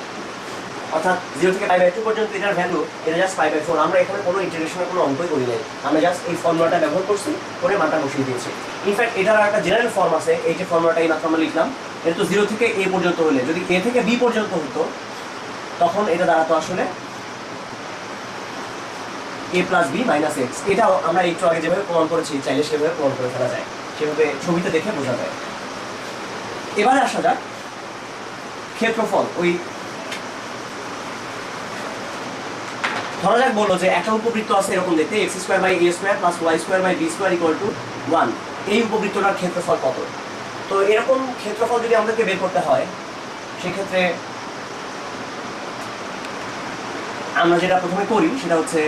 অর্থাৎ 0 থেকে পাই বাই 2 পর্যন্ত এটার ভ্যালু এটা জাস্ট পাই বাই 4। আমরা এখানে কোনো ইন্টিগ্রেশনের কোনো অঙ্কই করি নাই, আমরা জাস্ট এই ফর্মুলাটা ব্যবহার করছি করে মানটা বসিয়ে দিয়েছি। ইনফ্যাক্ট এটার একটা জেনারেল ফর্ম আছে, এই যে ফর্মুলাটা এই মাত্র আমরা লিখলাম, এটা তো 0 থেকে a পর্যন্ত হলে যদি a থেকে b পর্যন্ত হতো তখন এটা দাঁড়াতো আসলে a plus b minus x. এটাও আমরা একটু আগে যেভাবে প্রমাণ করেছি চাইলে সেভাবে প্রমাণ করে ফেলা যায়, সেভাবে ছবিতে দেখে বোঝা যায়। এবারে আসা যাক ক্ষেত্রফল। ওই ধরা যাক বললো যে একটা উপবৃত্ত আছে এরকম দেখতে x square by a square plus y square by b square equal to 1, এই উপবৃত্তটার ক্ষেত্রফল কত? তো এরকম ক্ষেত্রফল যদি আমাদেরকে বের করতে হয় সেক্ষেত্রে আমরা যেটা প্রথমে করি সেটা হচ্ছে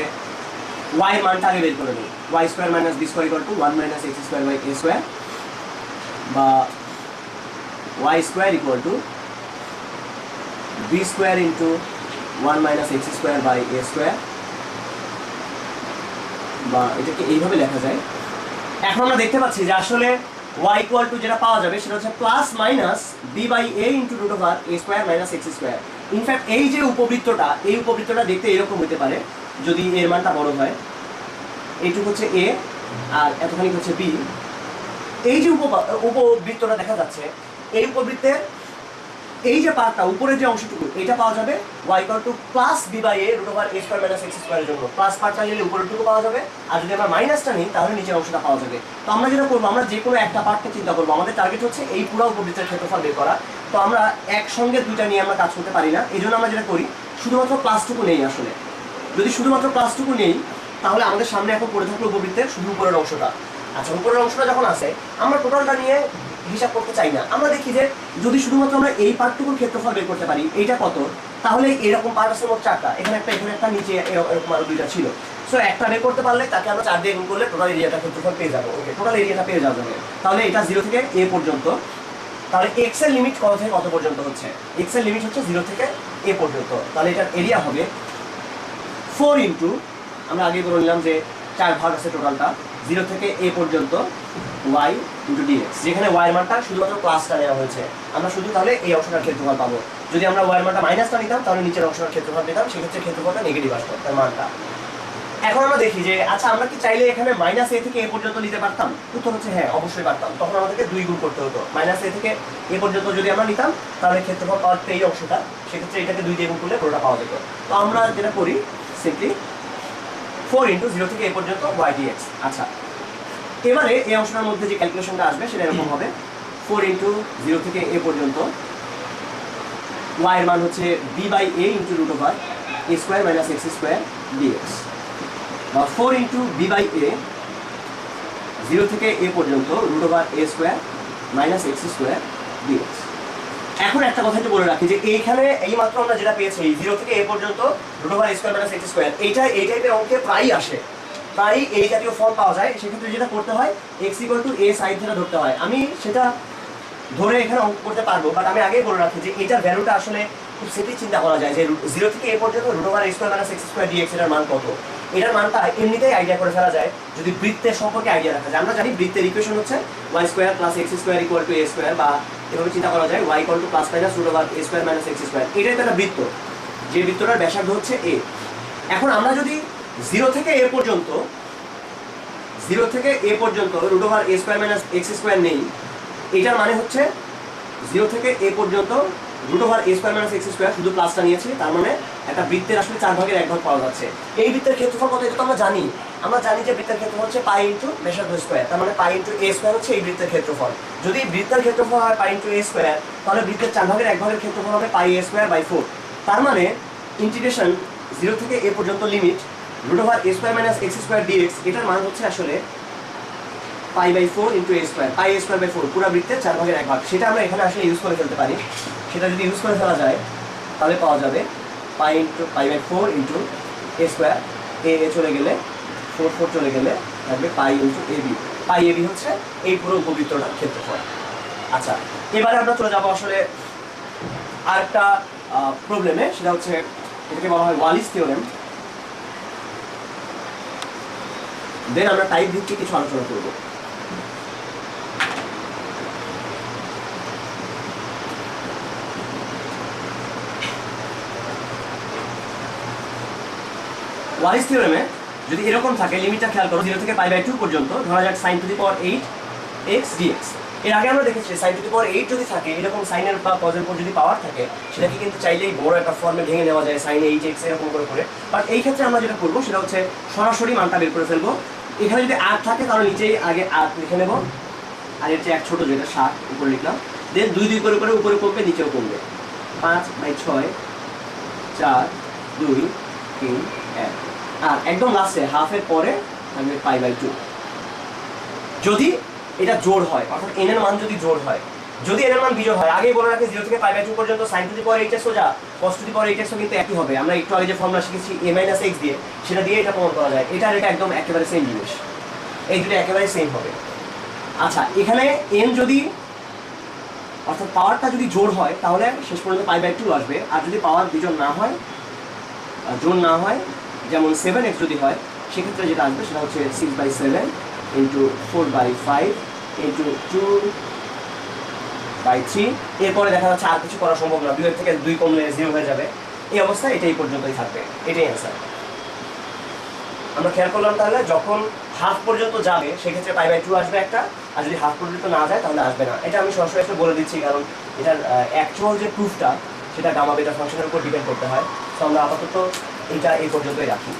y এর মানটা আগে বের করে নিই, y square minus b square equal to 1 minus x square by a square, বা y square equal to b square into 1 minus x square by a square, বা এটাকে এইভাবে লেখা যায়। এখন আমরা দেখতে পাচ্ছি যে আসলে y ইকুয়াল টু যেটা পাওয়া যাবে সেটা হচ্ছে plus minus b by a into root over a square minus x square. In fact এই যে উপবৃত্তটা, এই উপবৃত্তটা দেখতে এরকম হতে পারে যদি এর মানটা বড় হয়, এইটুকু হচ্ছে এ আর এতখানি হচ্ছে বি। এই যে উপবৃত্তটা দেখা যাচ্ছে, এই উপবৃত্তের এই যে পার্টটা উপরে যে অংশটুকু এটা পাওয়া যাবে y equal to plus b by a root over a square minus x স্কোয়ারের জন্য। প্লাস পার্টটা নিলে উপরেরটুকু পাওয়া যাবে, আর যদি আমরা মাইনাসটা নিই তাহলে নিচের অংশটা পাওয়া যাবে। তো আমরা যেটা করবো, আমরা যে কোনো একটা পার্টকে চিন্তা করবো, আমাদের টার্গেট হচ্ছে এই পুরো উপবৃত্তের ক্ষেত্রফল বের করা। তো আমরা একসঙ্গে দুইটা নিয়ে আমরা কাজ করতে পারি না, এই জন্য আমরা যেটা করি শুধুমাত্র প্লাসটুকু নেই। আসলে যদি শুধুমাত্র প্লাসটুকু নেই তাহলে আমাদের সামনে এখন পড়ে থাকলো উপবৃত্তের শুধু উপরের অংশটা। আচ্ছা, উপরের অংশটা যখন আসে আমরা টোটালটা নিয়ে হিসাব করতে চাই না, আমরা দেখি যে যদি শুধুমাত্র আমরা এই পার্টটুকুর ক্ষেত্রফল বের করতে পারি এইটা কত, তাহলে এরকম পার্ট আছে মোট 4টা, এখানে একটা নিচে এরকম আরো 2টা ছিল। সো একটা বের করতে পারলে তাকে আমরা 4 দিয়ে গুণ করলে টোটাল এরিয়াটা ক্ষেত্রফল পেয়ে যাবো। ওকে, টোটাল এরিয়াটা পেয়ে যাওয়া যাবে। তাহলে এটা 0 থেকে a পর্যন্ত, তাহলে এক্স এর লিমিট কত থেকে কত পর্যন্ত হচ্ছে? এক্স এর লিমিট হচ্ছে 0 থেকে a পর্যন্ত, তাহলে এটার এরিয়া হবে 4 ইন্টু, আমরা আগে বলে নিলাম যে 4 ভাগ আছে টোটালটা, 0 থেকে a পর্যন্ত y ইন্টু dx, যেখানে y এর মানটা শুধুমাত্র প্লাসটা নেওয়া হয়েছে, আমরা শুধু তাহলে এই অংশটার ক্ষেত্রফল পাবো। যদি আমরা y এর মানটা মাইনাসটা নিতাম তাহলে নিচের অংশটার ক্ষেত্রফল পেতাম, সেক্ষেত্রে ক্ষেত্রফলটা নেগেটিভ আসতো তার মানটা। এখন আমরা দেখি যে আচ্ছা আমরা কি চাইলে এখানে মাইনাস a থেকে a পর্যন্ত নিতে পারতাম? উত্তর হচ্ছে হ্যাঁ, অবশ্যই পারতাম। তখন আমাদেরকে 2 গুণ করতে হতো। মাইনাস a থেকে a পর্যন্ত যদি আমরা নিতাম তাহলে ক্ষেত্রফল পাওয়ার এই অংশটা, সেক্ষেত্রে এটাকে 2 দিয়ে গুণ করলে পুরোটা পাওয়া যেত। তো আমরা যেটা করি সিম্পলি 4 ইন্টু 0 থেকে a পর্যন্ত y dx। আচ্ছা, এবারে এই অংশটার মধ্যে যে ক্যালকুলেশনটা আসবে সেটা এরকম হবে 4 ইন্টু 0 থেকে a পর্যন্ত y এর মান হচ্ছে b by a into root over a square minus x square dx, বা 4 ইন্টু b বাই a 0 থেকে a পর্যন্ত root over a square minus x square dx। এখন একটা কথা একটু বলে রাখি যে এইখানে এই মাত্র আমরা যেটা পেয়েছি 0 থেকে a পর্যন্ত root over a square minus x square, এইটা এই টাইপের অঙ্কে প্রায়ই আসে, প্রায় এই জাতীয় ফর্ম পাওয়া যায়। সেক্ষেত্রে যেটা করতে হয় x equal to a side ধরে ধরতে হয়। আমি সেটা ধরে এখানে অঙ্ক করতে পারবো, বাট আমি আগেই বলে রাখি যে এটার ভ্যালুটা আসলে খুব সিম্পলি চিন্তা করা যায় যে 0 থেকে a পর্যন্ত root over a square minus x square dx এর মান কত। এটার মানটা এমনিতেই আইডিয়া করে ফেলা যায় যদি বৃত্তের সম্পর্কে আইডিয়া রাখা যায়। আমরা জানি বৃত্তের ইকুয়েশন হচ্ছে y square plus x square equal to a square, বা এভাবে চিন্তা করা যায় y equal to plus minus root over a square minus x square. এটাই তো একটা বৃত্ত, যে বৃত্তটার ব্যাসার্ধ হচ্ছে a। এখন আমরা যদি 0 থেকে a পর্যন্ত root over a square minus x square নেই, এটার মানে হচ্ছে 0 থেকে a পর্যন্ত root over a square minus x square, শুধু প্লাসটা নিয়েছি, তার মানে একটা বৃত্তের আসলে 4 ভাগের 1 ভাগ পাওয়া যাচ্ছে। এই বৃত্তের ক্ষেত্রফল কত এটা তো আমরা জানি। আমরা জানি যে বৃত্তের ক্ষেত্রফল হচ্ছে পাই ইনটু ব্যাসার্ধ স্কয়ার, তার মানে পাই ইনটু a স্কয়ার হচ্ছে এই বৃত্তের ক্ষেত্রফল। যদি বৃত্তের ক্ষেত্রফল হয় পাই ইনটু a স্কয়ার, তাহলে বৃত্তের 4 ভাগের 1 ভাগের ক্ষেত্রফল হবে পাই a স্কয়ার বাই 4। তার মানে ইন্টিগ্রেশন 0 থেকে a পর্যন্ত limit root over a square minus x square dx, এটার মান হচ্ছে আসলে pi by 4 into a square, pi a square by 4, পুরো বৃত্তের 4 ভাগের 1 ভাগ। সেটা আমরা এখানে আসলে ইউজ করে ফেলতে পারি। সেটা যদি ইউজ করে ফেলা যায় তাহলে পাওয়া যাবে pi by 4 into a square, a চলে গেলে 4 চলে গেলে থাকবে pi into ab। Pi ab হচ্ছে এই পুরো উপবৃত্তটার ক্ষেত্রফল। আচ্ছা, এবারে আমরা চলে যাবো আসলে আরেকটা প্রবলেমে, সেটা হচ্ছে এটাকে বলা হয় ওয়ালিস থিওরেম। দেন আমরা টাইপ ভিত্তিক কিছু আলোচনা করবো। ওয়ালিস থিওরেমে যদি এরকম থাকে, লিমিটটা খেয়াল করো 0 থেকে পাই বাই 2 পর্যন্ত, ধরা যাক sin two the power 8 x dx। এর আগে আমরা দেখেছি sin টু দি পাওয়ার 8 যদি থাকে, এরকম সাইনের বা কজের উপর যদি পাওয়ার থাকে, সেটাকে কিন্তু চাইলেই বড় একটা ফর্মে ভেঙে নেওয়া যায় sin 8x এরকম করে। বাট এই ক্ষেত্রে আমরা যেটা করবো সেটা হচ্ছে সরাসরি মানটা বের করে ফেলবো। এখানে যদি 8 থাকে তাহলে নিচেই আগে 8 লিখে নেব, আর এর চেয়ে এক ছোট যেটা 7 উপরে লিখলাম। দেন 2 2 করে উপরে কমবে, নিচেও কমবে। 5 বাই 6 4 2 3 1, আর একদম লাস্টে হাফের পরে থাকবে পাই বাই 2। যদি এটা জোড় হয়, অর্থাৎ n এর মান যদি জোড় হয়, যদি n এর মান বিজোড় হয়, আগেই বলে রাখি 0 থেকে পাই বাই 2 পর্যন্ত sin two the power 8x সোজা, cos two the power 8x কিন্তু একই হবে। আমরা একটু আগে যে ফর্মুলা শিখেছি a মাইনাস x দিয়ে, সেটা দিয়ে এটা প্রমাণ করা যায়। এটা আর এটা একদম একেবারে সেম জিনিস, এই দুটো একেবারে সেম হবে। আচ্ছা, এখানে n যদি, অর্থাৎ পাওয়ারটা যদি জোড় হয় তাহলে শেষ পর্যন্ত পাই বাই 2 আসবে। আর যদি পাওয়ার বিজোড় না হয়, জোড় না হয়, যেমন 7x যদি হয়, সেক্ষেত্রে যেটা আসবে সেটা হচ্ছে 6 by 7 into 4 by 5 into 2 by 3। এরপরে দেখা যাচ্ছে আর কিছু করা সম্ভব না, 2 এর থেকে 2 কমলে 0 হয়ে যাবে। এই অবস্থায় এটাই পর্যন্তই থাকবে, এটাই অ্যান্সার। আমরা খেয়াল করলাম তাহলে যখন হাফ পর্যন্ত যাবে সেক্ষেত্রে পাই বাই 2 আসবে একটা, আর যদি হাফ পর্যন্ত না যায় তাহলে আসবে না। এটা আমি সরাসরি একটা বলে দিচ্ছি, কারণ এটার অ্যাকচুয়াল যে প্রুফটা সেটা গামা বেটা ফাংশনের উপর ডিপেন্ড করতে হয়। তো আমরা আপাতত এটা এই পর্যন্তই রাখি।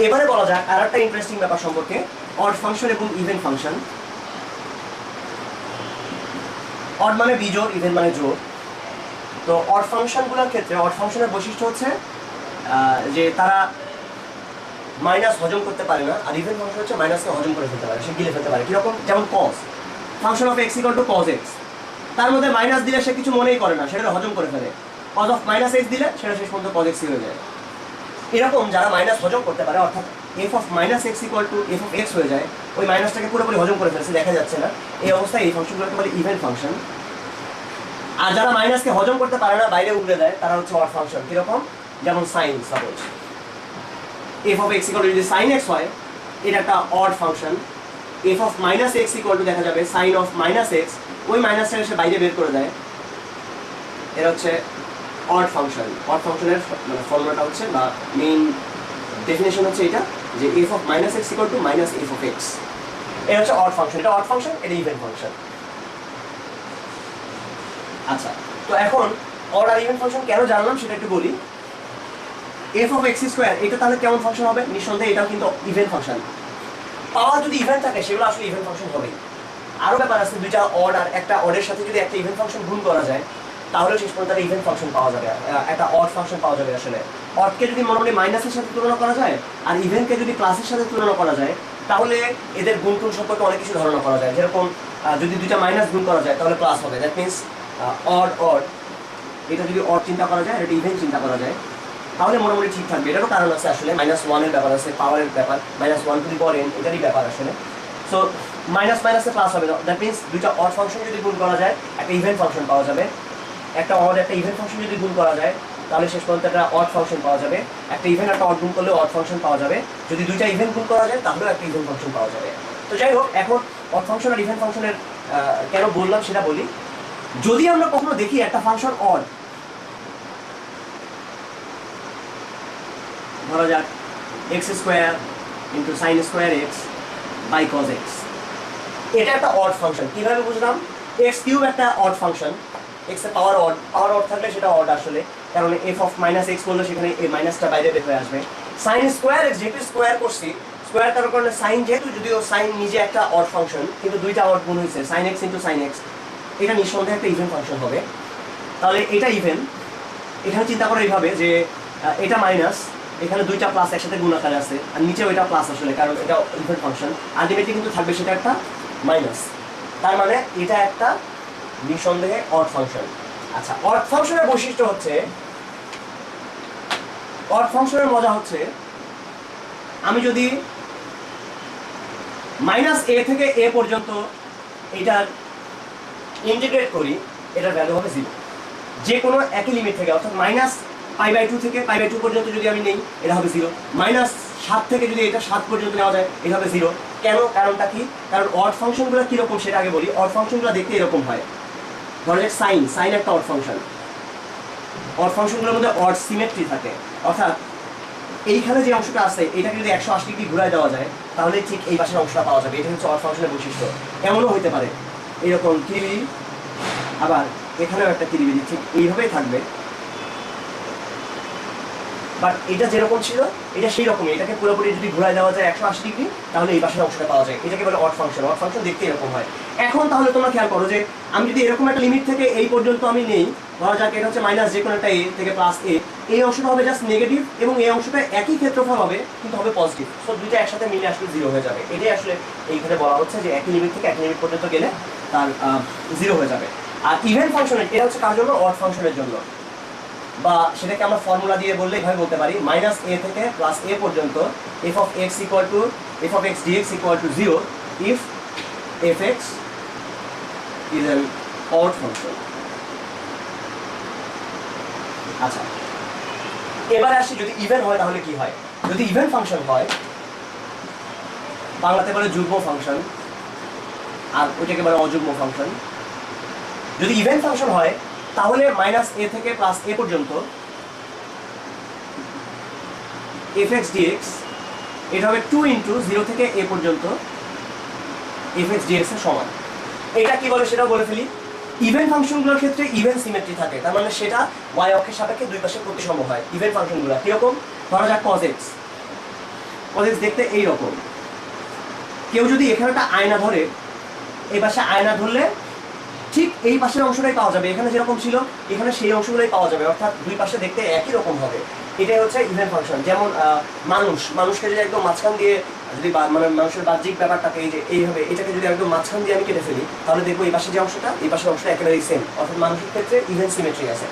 এবারে বলা যাক আর একটা ইন্টারেস্টিং ব্যাপার সম্পর্কে, অড ফাংশন এবং ইভেন ফাংশন। অড মানে বিজোড়, ইভেন মানে জোড়। তো অড ফাংশনগুলোর ক্ষেত্রে অড ফাংশনের বৈশিষ্ট্য হচ্ছে যে তারা মাইনাস হজম করতে পারে না, আর ইভেন ফাংশন হচ্ছে মাইনাসকে হজম করে ফেলতে পারে, সে গিলে ফেলতে পারে। কিরকম? যেমন cos, function of x equal two cos x, তার মধ্যে মাইনাস দিলে সে কিছু মনেই করে না, সেটা হজম করে ফেলে। cos অফ মাইনাস x দিলে সেটা শেষ পর্যন্ত cos x হয়ে যায়। এরকম যারা মাইনাস হজম করতে পারে, অর্থাৎ f of minus x equal two f of x হয়ে যায়, ওই মাইনাসটাকে পুরোপুরি হজম করে ফেলছে, দেখা যাচ্ছে না, এই অবস্থায় এই ফাংশনগুলোকে বলে ইভেন ফাংশন। আর যারা মাইনাসকে হজম করতে পারে না, বাইরে উগড়ে দেয়, তারা হচ্ছে অড ফাংশন। কিরকম? যেমন sine, suppose f of x equal to যদি সাইন x হয়, এটা একটা odd function. f of minus x equal to দেখা যাবে সাইন অফ মাইনাস x, ওই মাইনাসটাকে সে বাইরে বের করে দেয়, এটা হচ্ছে অড ফাংশন। অড ফাংশনের মানে ফর্মুলাটা হচ্ছে বা মেইন ডেফিনেশন হচ্ছে এটা, যে f of minus x equal to minus f of x, এটা হচ্ছে অড ফাংশন। এটা অড ফাংশন, এটা ইভেন ফাংশন। আচ্ছা, তো এখন অড আর ইভেন ফাংশন কেন জানলাম সেটা একটু বলি। f অফ x স্কয়ার এটা তাহলে কেমন ফাংশন হবে? নিঃসন্দেহে এটাও কিন্তু ইভেন ফাংশন। পাওয়ার যদি ইভেন থাকে সেগুলো আসলে ইভেন ফাংশন হবে। আরো ব্যাপার আছে, দুইটা অড আর একটা অডের সাথে যদি একটা ইভেন ফাংশন গুণ করা যায়, তাহলে শেষ পর্যন্ত একটা ইভেন ফাংশন পাওয়া যাবে, একটা অড ফাংশন পাওয়া যাবে। আসলে অডকে যদি মোটামুটি মাইনাসের সাথে তুলনা করা যায়, আর ইভেনকে যদি প্লাসের সাথে তুলনা করা যায়, তাহলে এদের গুণটুল সম্পর্কে অনেক কিছু ধারণা করা যায়। যেরকম যদি দুইটা মাইনাস গুণ করা যায় তাহলে প্লাস হবে, দ্যাট মিনস অড অড। এটা যদি অড চিন্তা করা যায়, এটা ইভেন চিন্তা করা যায়, তাহলে মোটামুটি ঠিক থাকবে। এটারও কারণ আছে, আসলে -1 এর ব্যাপার আছে, পাওয়ারের ব্যাপার, -1 টু দি পাওয়ার n, এটারই ব্যাপার আসলে। সো মাইনাস মাইনাসে প্লাস হবে, দ্যাট মিনস দুইটা অড ফাংশন যদি গুণ করা যায় একটা ইভেন ফাংশন পাওয়া যাবে। একটা অড একটা ইভেন ফাংশন যদি গুণ করা যায় তাহলে শেষ পর্যন্ত একটা অড ফাংশন পাওয়া যাবে। একটা ইভেন একটা অড গুণ করলে অড ফাংশন পাওয়া যাবে। যদি দুইটা ইভেন গুণ করা যায় তাহলেও একটা ইভেন ফাংশন পাওয়া যাবে। তো যাই হোক, এখন অড ফাংশন আর ইভেন ফাংশনের কেন বললাম সেটা বলি। যদি আমরা কখনো দেখি একটা ফাংশন অড, ধরা যাক x square into sine square x by cos x, এটা একটা অড ফাংশন। কিভাবে বুঝলাম? এক্স কিউব একটা অড ফাংশন, এক্স এর পাওয়ার অড থাকলে সেটা অড আসলে, কারণ এফ অফ মাইনাস এক্স বললে সেখানে এই মাইনাসটা বাইরে বের হয়ে আসবে। সাইন স্কোয়ার এক্স, যেহেতু স্কোয়ার করছি, স্কোয়ার করার কারণে সাইন, যেহেতু যদিও সাইন নিজে একটা অড ফাংশন কিন্তু দুইটা অড গুণ হয়েছে, sine x into sine x, এটা নিঃসন্দেহে একটা ইভেন ফাংশন হবে। তাহলে এটা ইভেন। এখানে চিন্তা করো এইভাবে যে এটা মাইনাস, এখানে দুইটা প্লাস একসাথে গুণ আকারে আছে, আর নিচেও এটা প্লাস আসলে, কারণ এটা ইভেন ফাংশন। আলটিমেটলি কিন্তু থাকবে সেটা একটা মাইনাস, তার মানে এটা একটা নিঃসন্দেহে অড ফাংশন। আচ্ছা, অড ফাংশনের বৈশিষ্ট্য হচ্ছে, অড ফাংশনের মজা হচ্ছে, আমি যদি মাইনাস এ থেকে এ পর্যন্ত এটার ইন্টিগ্রেট করি, এটার ভ্যালু হবে 0। যে কোনো একই লিমিট থেকে, অর্থাৎ মাইনাস π/2 থেকে π/2 পর্যন্ত যদি আমি নেই, এটা হবে 0। মাইনাস 7 থেকে যদি এটা 7 পর্যন্ত নেওয়া যায়, এটা হবে 0। কেন? কারণটা কি? কারণ অড ফাংশনগুলো কীরকম সেটা আগে বলি। অড ফাংশনগুলো দেখতে এরকম হয়। ধরো যে সাইন একটা অড ফাংশন। অড ফাংশনগুলোর মধ্যে অড সিমেট্রি থাকে, অর্থাৎ এইখানে যে অংশটা আছে এটাকে যদি 180 ডিগ্রি ঘুরায় দেওয়া যায় তাহলে ঠিক এই পাশের অংশটা পাওয়া যাবে। এটা হচ্ছে অড ফাংশনের বৈশিষ্ট্য। এমনও হতে পারে এরকম কিরিবিরি, আবার এখানেও একটা কিরিবিরি, ঠিক এইভাবেই থাকবে। বাট এটা যেরকম ছিল এটা সেই রকমই, এটাকে পুরোপুরি যদি ঘুরায় দেওয়া যায় 180 ডিগ্রি তাহলে এই পাশের অংশটা পাওয়া যায়। এটাকে বলে অড ফাংশন। অড ফাংশন দেখতে এরকম হয়। এখন তাহলে তোমরা খেয়াল করো যে আমি যদি এরকম একটা লিমিট থেকে এই পর্যন্ত আমি নেই, ধরা যাক এটা হচ্ছে মাইনাস যে কোনো একটা এ থেকে প্লাস এ, এই অংশটা হবে জাস্ট নেগেটিভ এবং এই অংশটা একই ক্ষেত্রফল হবে কিন্তু হবে পজিটিভ। সো দুইটা একসাথে মিলে আসলে 0 হয়ে যাবে। এটাই আসলে এইখানে বলা হচ্ছে যে একই লিমিট থেকে একই লিমিট পর্যন্ত গেলে তার 0 হয়ে যাবে। আর ইভেন ফাংশনের এটা হচ্ছে কার জন্য? অড ফাংশনের জন্য। বা সেটাকে আমরা ফর্মুলা দিয়ে বললে এভাবে বলতে পারি, মাইনাস এ থেকে প্লাস এ পর্যন্ত f of x equal to f of x dx equal to 0 if f x is an odd function. আচ্ছা, এবারে আসি যদি ইভেন হয় তাহলে কি হয়। যদি ইভেন ফাংশন হয়, বাংলাতে বলে যুগ্ম ফাংশন, আর ওইটাকে বলে অযুগ্ম ফাংশন। যদি ইভেন ফাংশন হয় তাহলে মাইনাস এ থেকে প্লাস এ পর্যন্ত এফ এক্স ডিএক্স এটা হবে 2 ইন্টু 0 থেকে এ পর্যন্ত এফ এক্স ডিএক্স এর সমান। এটা কি বলে সেটাও বলে ফেলি। ইভেন ফাংশনগুলোর ক্ষেত্রে ইভেন সিমেট্রি থাকে, তার মানে সেটা y অক্ষের সাপেক্ষে দুই পাশে প্রতিসম হয়। ইভেন ফাংশনগুলো কিরকম? ধরা যাক cos x দেখতে এইরকম। কেউ যদি এখানে একটা আয়না ধরে, এই পাশে আয়না ধরলে ঠিক এই পাশের অংশটাই পাওয়া যাবে, এখানে যেরকম ছিল এখানে সেই অংশগুলোই পাওয়া যাবে, অর্থাৎ দুই পাশে দেখতে একই রকম হবে। এটাই হচ্ছে ইভেন ফাংশন। যেমন মানুষকে যদি একদম মাঝখান দিয়ে, যদি মানে মানুষের বাহ্যিক ব্যাপারটাকে এই যে এইভাবে এটাকে যদি একদম মাঝখান দিয়ে আমি কেটে ফেলি, তাহলে দেখবো এই পাশে যে অংশটা এই পাশের অংশটা একেবারেই সেম, অর্থাৎ মানুষের ক্ষেত্রে ইভেন সিমেট্রি আছে।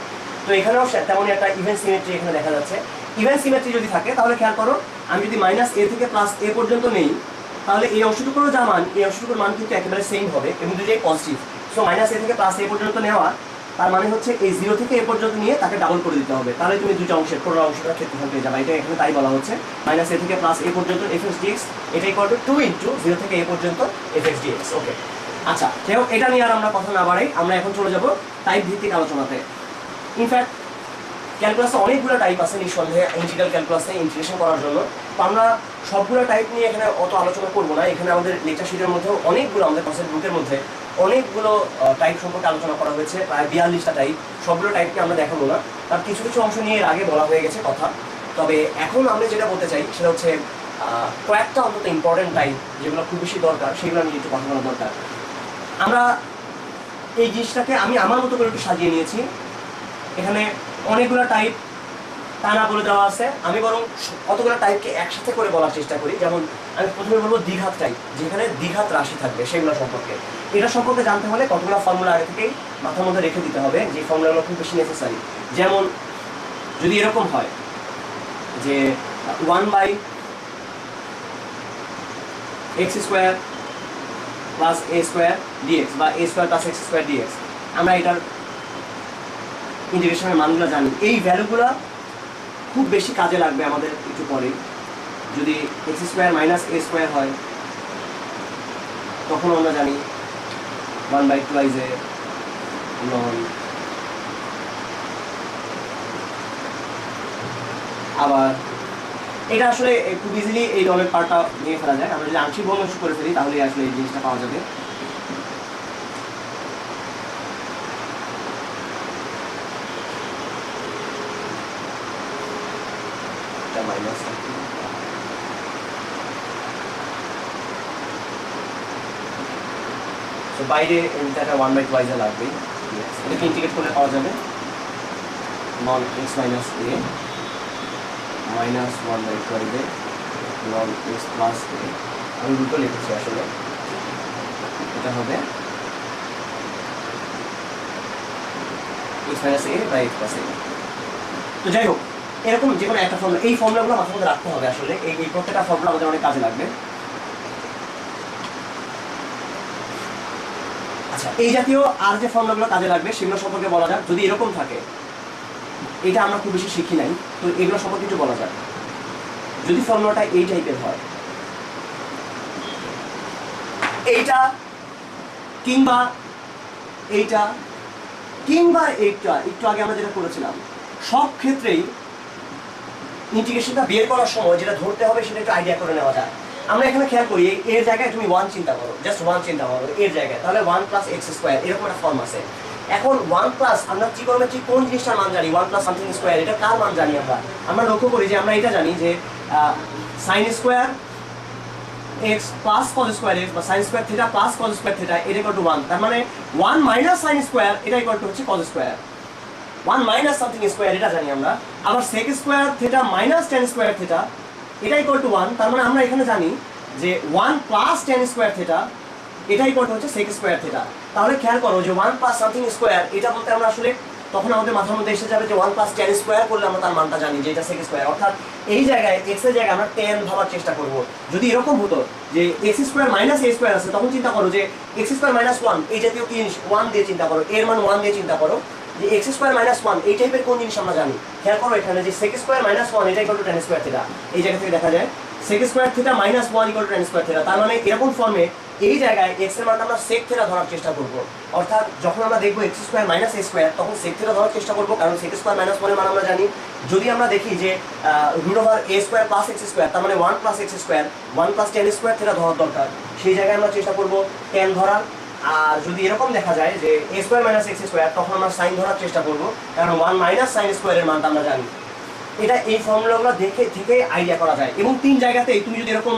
তো এখানেও তেমনই একটা ইভেন সিমেট্রি এখানে দেখা যাচ্ছে। ইভেন সিমেট্রি যদি থাকে তাহলে খেয়াল করো, আমি যদি মাইনাস এ থেকে প্লাস এ পর্যন্ত নেই, তাহলে এই অংশটুকুরও যা মান, এই অংশটুকুর মান কিন্তু একেবারে সেম হবে এবং দুটোই পজিটিভ। সো মাইনাস এ থেকে প্লাস এ পর্যন্ত নেওয়া, তার মানে হচ্ছে এই 0 থেকে এ পর্যন্ত নিয়ে তাকে ডাবল করে দিতে হবে, তাহলে তুমি দুটো অংশের পুরো অংশটা ক্ষেত্রফল পেয়ে যাবে। এটা এখানে তাই বলা হচ্ছে, মাইনাস এ থেকে প্লাস এ পর্যন্ত এফ এক্স ডিএক্স, এটা ইকুয়াল টু 2 ইন্টু 0 থেকে এ পর্যন্ত এফ এক্স ডিএক্স। ওকে, আচ্ছা, যাই হোক, এটা নিয়ে আর আমরা কথা না বাড়াই, আমরা এখন চলে যাব টাইপ ভিত্তিক আলোচনাতে। ইনফ্যাক্ট ক্যালকুলাসে অনেকগুলো টাইপ আছে নিঃসন্দেহে, ইন্টিগ্রাল ক্যালকুলাসে ইন্টিগ্রেশন করার জন্য। তো আমরা সবগুলো টাইপ নিয়ে এখানে অত আলোচনা করবো না। এখানে আমাদের লেকচার শিটের মধ্যেও অনেকগুলো, আমাদের কনসেপ্ট বুকের মধ্যে অনেকগুলো টাইপ সম্পর্কে আলোচনা করা হয়েছে, প্রায় 42টা টাইপ। সবগুলো টাইপকে আমরা দেখাবো না, তার কিছু কিছু অংশ নিয়ে এর আগে বলা হয়ে গেছে কথা। তবে এখন আমরা যেটা বলতে চাই সেটা হচ্ছে কয়েকটা অন্তত ইম্পর্টেন্ট টাইপ যেগুলো খুব বেশি দরকার, সেগুলো নিয়ে একটু কথা বলা দরকার। আমরা এই জিনিসটাকে আমি আমার মতো করে একটু সাজিয়ে নিয়েছি। এখানে অনেকগুলো টাইপ তা না বলে দেওয়া আছে, আমি বরং কতগুলো টাইপকে একসাথে করে বলার চেষ্টা করি। যেমন আমি প্রথমে বলবো দ্বিঘাত টাইপ, যেখানে দ্বিঘাত রাশি থাকবে সেগুলো সম্পর্কে। এটা সম্পর্কে জানতে হলে কতগুলো ফর্মুলা আগে থেকেই মাথার মধ্যে রেখে দিতে হবে, যে ফর্মুলাগুলো খুব বেশি নেসেসারি। যেমন যদি এরকম হয় যে 1/x² + a² dx বা a² + x² dx, আমরা এটার ইন্টিগ্রেশনের মানগুলো জানি, এই ভ্যালুগুলো খুব বেশি কাজে লাগবে আমাদের একটু পরে। যদি x square minus a square হয় তখন আমরা জানি 1/2 এ লন, আবার এটা আসলে খুব ইজিলি এই লনের পার্টটা নিয়ে ফেলা যায়। আমরা যদি আংশিক ভগ্নাংশ করে ফেলি তাহলে আসলে এই জিনিসটা পাওয়া যাবে। মাইনাস তো বাইরে এটা 1/2 লাগবে, এটাকে ইন্টিগ্রেট করলে পাওয়া যাবে ln x minus a minus 1/2 a ln x plus a. আমি দুটো লিখেছি আসলে, এটা হবে x minus a by x plus a. তো যাই হোক, এরকম যে কোনো একটা ফর্মুলা, এই ফর্মুলাগুলো মাথার মধ্যে রাখতে হবে আসলে, এই প্রত্যেকটা ফর্মুলা আমাদের অনেক কাজে লাগবে। আচ্ছা, এই জাতীয় আর যে ফর্মুলাগুলো কাজে লাগবে সেগুলো সম্পর্কে বলা যাক। যদি এরকম থাকে, এটা আমরা খুব বেশি শিখি নাই, তো এগুলো সম্পর্কে কিছু বলা যাক। যদি ফর্মুলাটা এই টাইপের হয়, এইটা কিংবা এইটা কিংবা এইটা, একটু আগে আমরা যেটা করেছিলাম, সব ক্ষেত্রেই ইন্টিগ্রেশনটা বের করার সময় যেটা ধরতে হবে সেটা একটু আইডিয়া করে নেওয়া যায়। আমরা এখানে খেয়াল করি, এর জায়গায় তুমি 1 চিন্তা করো, জাস্ট 1 চিন্তা করো এর জায়গায়, তাহলে 1 প্লাস এক্স স্কোয়ার এরকম একটা ফর্ম আছে। এখন 1 প্লাস আমরা ট্রিগোনোমেট্রি কোন জিনিসটার মান জানি, 1 প্লাস সামথিং স্কোয়ার, এটা কার মান জানি আমরা লক্ষ্য করি যে আমরা এটা জানি যে sine square x plus cos square x বা sine square theta plus cos square theta এটা ইকুয়াল টু 1। তার মানে 1 মাইনাস সাইন স্কোয়ার এটা ইকুয়াল টু হচ্ছে cos square, 1 minus something square এটা জানি আমরা। আবার sec square theta minus tan square theta এটা ইকুয়াল টু 1। তার মানে আমরা এখানে জানি যে 1 প্লাস টেন স্কোয়ার থিটা এটা ইকুয়াল টু হচ্ছে সেক স্কোয়ার থিটা। তাহলে খেয়াল করো যে 1 প্লাস সামথিং স্কোয়ার এটা বলতে আমরা আসলে তখন আমাদের মাথার মধ্যে এসে যাবে যে 1 প্লাস টেন স্কোয়ার করলে আমরা তার মানটা জানি যে এটা সেক স্কোয়ার, অর্থাৎ এই জায়গায় এক্স এর জায়গায় আমরা 10 ভাবার চেষ্টা করব। যদি এরকম হতো যে x square minus a square আছে, তখন চিন্তা করো যে এক্স স্কোয়ার মাইনাস 1 এই জাতীয় কি জিনিস 1 দিয়ে চিন্তা করো, এর মান 1 দিয়ে চিন্তা করো যে এক্স স্কোয়ার মাইনাস 1 এই টাইপের কোন জিনিস আমরা জানি। খেয়াল করো এখানে যে সেক স্কোয়ার মাইনাস 1 এটা equal to tan square theta, এই জায়গা থেকে দেখা যায় sec square theta minus 1 equal to tan square theta. তার মানে এরকম ফর্মে এই জায়গায় এক্স এর মানটা আমরা সেক থিটা ধরার চেষ্টা করব, অর্থাৎ যখন আমরা দেখবো x square minus a square তখন সেক থিটা ধরার চেষ্টা করবো, কারণ সেক স্কোয়ার মাইনাস 1 এর মান আমরা জানি। যদি আমরা দেখি যে root over a square plus x square, তার মানে 1 plus x square 1 plus tan square theta ধরার দরকার, সেই জায়গায় আমরা চেষ্টা করবো 10 ধরার। আর যদি এরকম দেখা যায় যে এ স্কোয়ার মাইনাস এক্স স্কোয়ার, তখন আমরা সাইন ধরার চেষ্টা করবো, কারণ 1 মাইনাস সাইন স্কোয়ারের মানটা আমরা জানি। এটা এই ফর্মুলাগুলো দেখে থেকে আইডিয়া করা যায়। এবং 3 জায়গাতেই তুমি যদি এরকম,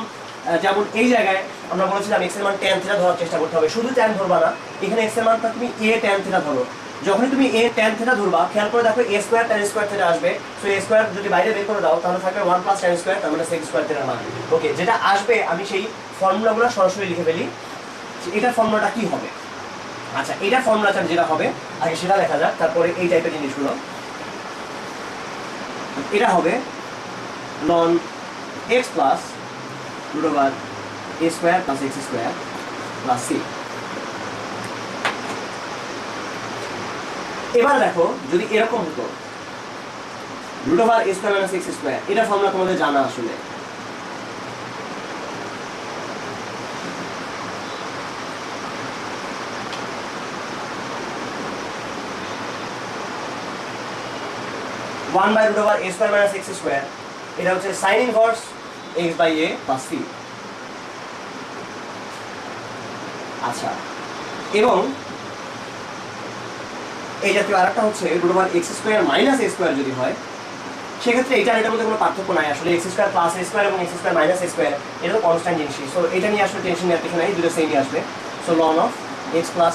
যেমন এই জায়গায় আমরা বলেছিলাম এক্স এর মান tan থিটা ধরার চেষ্টা করতে হবে, শুধু tan ধরবা না, এখানে এক্স এর মানটা তুমি a tan থিটা ধরো। যখনই তুমি a tan থিটা ধরবা, খেয়াল করে দেখো a square tan square theta আসবে, সো a স্কয়ার যদি বাইরে বের করে দাও তাহলে থাকবে 1 প্লাস tan স্কয়ার, তার মানে sec স্কয়ার থিটার মান। ওকে, যেটা আসবে আমি সেই ফর্মুলাগুলো সরাসরি লিখে ফেলি, এটার ফর্মুলাটা কি হবে। আচ্ছা, এটার ফর্মুলাটা যেটা হবে আগে সেটা দেখা যাক, তারপরে এই টাইপের জিনিসগুলো। এটা হবে ln x plus root over a square plus x square plus c। এবার দেখো যদি এরকম হতো root over a square minus x square, এটা ফর্মুলা তোমাদের জানা আসলে। One by root over a square minus x square, এটা হচ্ছে sine inverse x by a plus c। আচ্ছা, এবং এই জাতীয় আরেকটা হচ্ছে root over x square minus a square যদি হয়, সেক্ষেত্রে এটার এটার মধ্যে কোনো পার্থক্য নাই আসলে। x square plus a square এবং x square minus a square এটা তো কনস্ট্যান্ট জিনিসই, সো এটা নিয়ে আসলে টেনশন নেওয়ার কিছু নাই, দুটো সেমই আসবে। So ln of x plus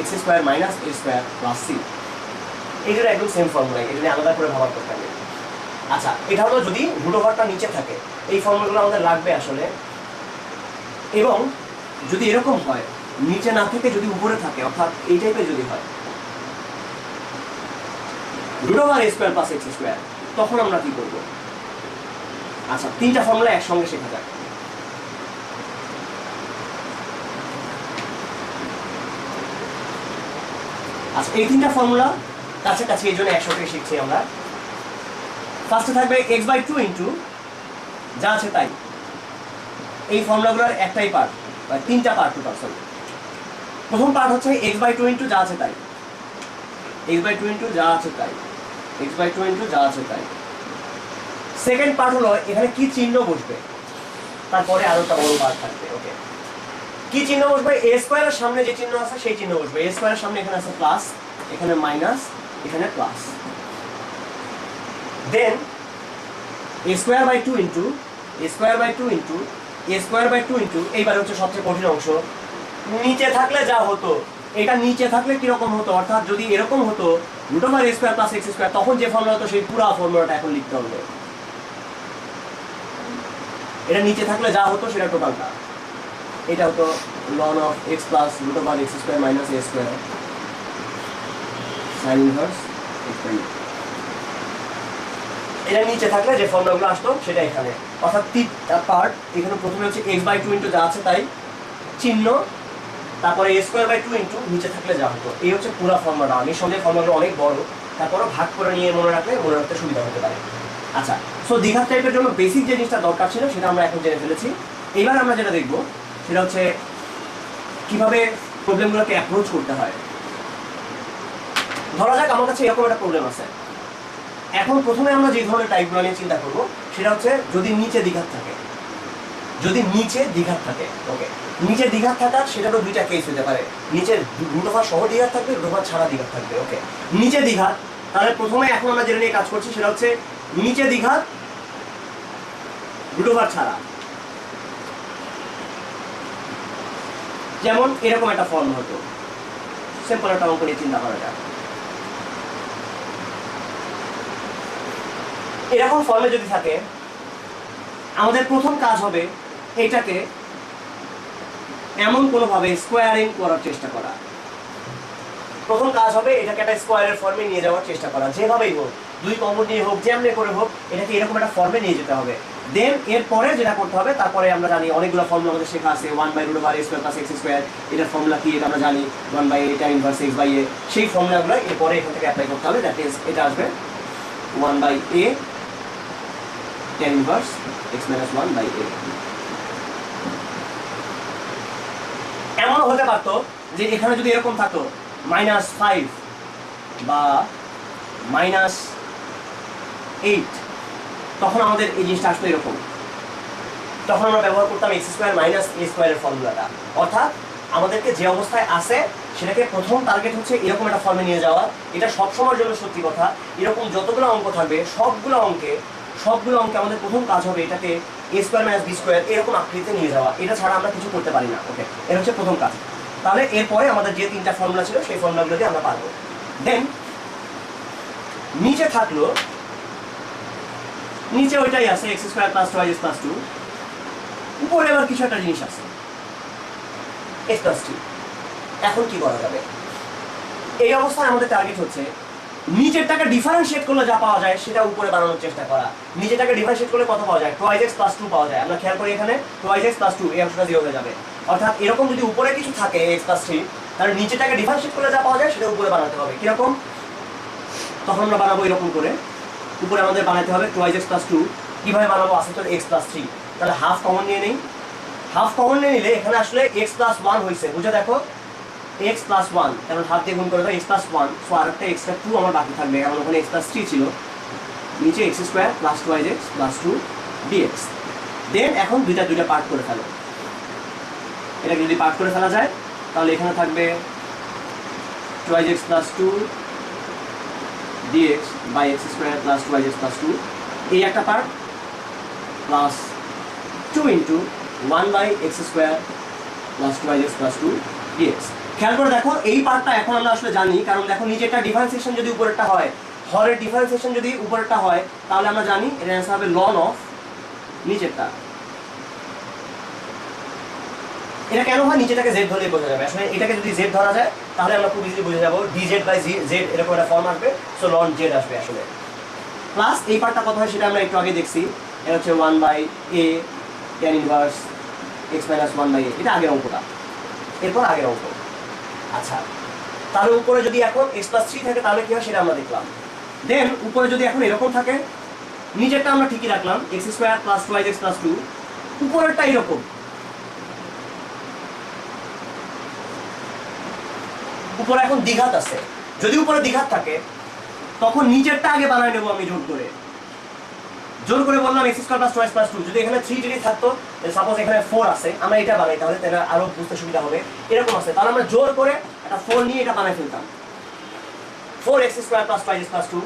x square minus a square plus c, এটার একদম সেম ফর্মুলা, এটা নিয়ে আলাদা করে ভাবার দরকার নেই। আচ্ছা, এটা হলো যদি রুট ওভারটা নিচে থাকে, এই ফর্মুলাগুলো আমাদের লাগবে আসলে। এবং যদি এরকম হয় নিচে না থেকে যদি উপরে থাকে, অর্থাৎ এই টাইপের যদি হয় root over a square plus x square, তখন আমরা কি করব। আচ্ছা, তিনটা ফর্মুলা একসঙ্গে শেখা যায়। আচ্ছা, এই তিনটা ফর্মুলা কাছাকাছি, এই জন্য 100 শিখছি আমরা। ফার্স্টে থাকবে x/2 ইন্টু যা আছে তাই। এই ফর্মুলাগুলোর একটাই পার্ট, তিনটা পার্ট টোটাল। সরি, প্রথম পার্ট হচ্ছে x/2 ইন্টু যা আছে তাই, x/2 ইন্টু যা আছে তাই, x/2 ইন্টু যা আছে তাই। সেকেন্ড পার্ট হলো এখানে কি চিহ্ন বসবে, তারপরে আরো একটা বড় পার্ট থাকবে। ওকে, কি চিহ্ন বসবে? a স্কয়ারের সামনে যে চিহ্ন আছে সেই চিহ্ন বসবে। a স্কয়ারের সামনে এখানে আছে প্লাস, এখানে মাইনাস, এখানে প্লাস। দেন a²/2 into a²/2 into a²/2 into, এইবার হচ্ছে সবচেয়ে কঠিন অংশ। নিচে থাকলে যা হতো, এটা নিচে থাকলে কিরকম হতো, অর্থাৎ যদি এরকম হতো √a² + x², তখন যে ফর্মুলা হতো সেই পুরো ফর্মুলাটা এখন লিখতে হবে। এটা নিচে থাকলে যা হতো সেটা টোটালটা, এটা হতো ln of x plus √x² minus a square sin inverse x by a। এটা নিচে থাকলে যে ফর্মুলাগুলো আসতো সেটা এখানে, অর্থাৎ তিনটা পার্ট। এখানে প্রথমে হচ্ছে x/2 ইন্টু যা আছে তাই চিহ্ন, তারপরে a²/2 ইন্টু নিচে থাকলে যা হতো। এই হচ্ছে পুরো ফর্মুলাটা। আমি সঙ্গে ফর্মুলাগুলো অনেক বড়, তারপরে ভাগ করে নিয়ে মনে রাখতে সুবিধা হতে পারে। আচ্ছা, সো দ্বিঘাত টাইপের জন্য বেসিক যে জিনিসটা দরকার ছিল সেটা আমরা এখন জেনে ফেলেছি। এবার আমরা যেটা দেখব সেটা হচ্ছে কিভাবে প্রবলেমগুলোকে অ্যাপ্রোচ করতে হয়। ধরা যাক আমার কাছে এরকম একটা প্রবলেম আছে। এখন প্রথমে আমরা যে ধরনের টাইপগুলো নিয়ে চিন্তা করব সেটা হচ্ছে যদি নিচে দ্বিঘাত থাকে, যদি নিচে দ্বিঘাত থাকে। ওকে, নিচে দ্বিঘাত থাকার সেটারও দুইটা কেস হতে পারে। নিচের √r সহ দ্বিঘাত থাকবে, √r ছাড়া দ্বিঘাত থাকবে। ওকে, নিচে দ্বিঘাত, তাহলে প্রথমে এখন আমরা যেটা নিয়ে কাজ করছি সেটা হচ্ছে নিচে দ্বিঘাত √r ছাড়া। যেমন এরকম একটা ফর্ম হতো, সিম্পল একটা অঙ্ক নিয়ে চিন্তা করা যায়। এরকম ফর্মে যদি থাকে, আমাদের প্রথম কাজ হবে এটাকে এমন কোনোভাবে স্কোয়ারিং করার চেষ্টা করা। প্রথম কাজ হবে এটাকে একটা স্কোয়ারের ফর্মে নিয়ে যাওয়ার চেষ্টা করা, যেভাবেই হোক, দুই কমন নিয়ে হোক, যেমনি করে হোক, এটাকে এরকম একটা ফর্মে নিয়ে যেতে হবে। দেন এরপরে যেটা করতে হবে, তারপরে আমরা জানি অনেকগুলো ফর্মুলা আমাদের শেখা আছে। 1/√a² + x², এটার ফর্মুলা কি এটা আমরা জানি, 1/a tan inverse x by a। সেই ফর্মুলাগুলো এরপরে এখান থেকে অ্যাপ্লাই করতে হবে। দ্যাট ইজ এটা আসবে 1/a tan inverse x - 1/a। এমন হতে পারতো যে এখানে যদি এরকম থাকতো -5 বা -8, তখন আমাদের এই জিনিসটা আসতো এরকম। তখন আমরা ব্যবহার করতাম x² - a² এর ফর্মুলাটা। অর্থাৎ আমাদেরকে যে অবস্থায় আছে সেটাকে প্রথম টার্গেট হচ্ছে এরকম একটা ফর্মে নিয়ে যাওয়া। এটা সবসময়ের জন্য সত্যি কথা। এরকম যতগুলো অঙ্ক থাকবে সবগুলো অঙ্কে আমাদের প্রথম কাজ হবে এটাকে a² - b² এরকম আকৃতিতে নিয়ে যাওয়া। এটা ছাড়া আমরা কিছু করতে পারি না। ওকে, এটা হচ্ছে প্রথম কাজ। তাহলে এরপরে আমাদের যে তিনটা ফর্মুলা ছিল সেই ফর্মুলাগুলো দিয়ে আমরা পারবো। দেন নিচে থাকলো, নিচে ওইটাই আছে x² + 2x + 2। উপরে আবার কিছু একটা জিনিস আছে x + 3। এখন কি করা যাবে? এই অবস্থায় আমাদের টার্গেট হচ্ছে নিচেরটাকে ডিফারেন্সিয়েট করলে যা পাওয়া যায় সেটা উপরে বানানোর চেষ্টা করা। নিচেরটাকে ডিফারেন্সিয়েট করলে কত পাওয়া যায়? 2x + 2 পাওয়া যায়। আমরা খেয়াল করি এখানে 2x + 2, এই অংশটা 0 হয়ে যাবে। অর্থাৎ এরকম যদি উপরে কিছু থাকে x + 3, তাহলে নিচেরটাকে ডিফারেন্সিয়েট করলে যা পাওয়া যায় সেটা উপরে বানাতে হবে। কিরকম? তখন আমরা বানাবো এরকম করে। উপরে আমাদের বানাতে হবে 2x + 2। কিভাবে বানাবো? আছে তো x + 3। তাহলে হাফ কমন নিয়ে নেই। হাফ কমন নিয়ে নিলে এখানে আসলে x + 1 হয়েছে। বুঝে দেখো, x + 1, কারণ হাফ দিয়ে গুণ করে দাও, x + 1। সো আরেকটা extra 2 আমার বাকি থাকবে, কারণ ওখানে x + 3 ছিল। নিচে x² + 2x + 2 dx। দেন এখন দুইটা পার্ট করে ফেলো। এটাকে যদি পার্ট করে ফেলা যায় তাহলে এখানে থাকবে 2x + 2 dx by x² + 2x + 2, এই একটা part, plus 2 × 1/x² + 2x + 2 dx। খেয়াল করে দেখো, এই পার্টটা এখন আমরা আসলে জানি, কারণ দেখো নিচেরটা ডিফারেন্সিয়েশন যদি উপরেরটা হয়, হরের ডিফারেন্সিয়েশন যদি উপরেরটা হয়, তাহলে আমরা জানি এর অ্যান্সার হবে ln of নিচেরটা। এটা কেন হয়? নিচেটাকে z ধরলেই বোঝা যাবে। আসলে এটাকে যদি z ধরা যায় তাহলে আমরা খুব ইজিলি বুঝে যাবো dz/z এরকম একটা ফর্ম আসবে। সো ln z আসবে আসলে। প্লাস এই পার্টটা কত হয় সেটা আমরা একটু আগে দেখছি। এটা হচ্ছে 1/a tan inverse x - 1/a। এটা আগের অঙ্কটা, এরপর আগের অঙ্ক। আচ্ছা, তাহলে উপরে যদি এখন x প্লাস 3 থাকে তাহলে কি হয় সেটা আমরা দেখলাম। দেন উপরে যদি এখন এরকম থাকে, নিচেরটা আমরা ঠিকই রাখলাম x square plus 2x plus 2, উপরেরটা এরকম, উপরে এখন দ্বিঘাত আছে। যদি উপরে দ্বিঘাত থাকে তখন নিচেরটা আগে বানায় নেব আমি জোর করে বললাম x square plus 2x plus 2। যদি এখানে 3 যদি থাকতো, সাপোজ এখানে 4 আছে, আমরা এটা বানাই তাহলে তাহলে আরো বুঝতে সুবিধা হবে। এরকম আছে তাহলে আমরা জোর করে একটা 4 নিয়ে এটা বানাই ফেলতাম, 4x square plus 5x plus 2,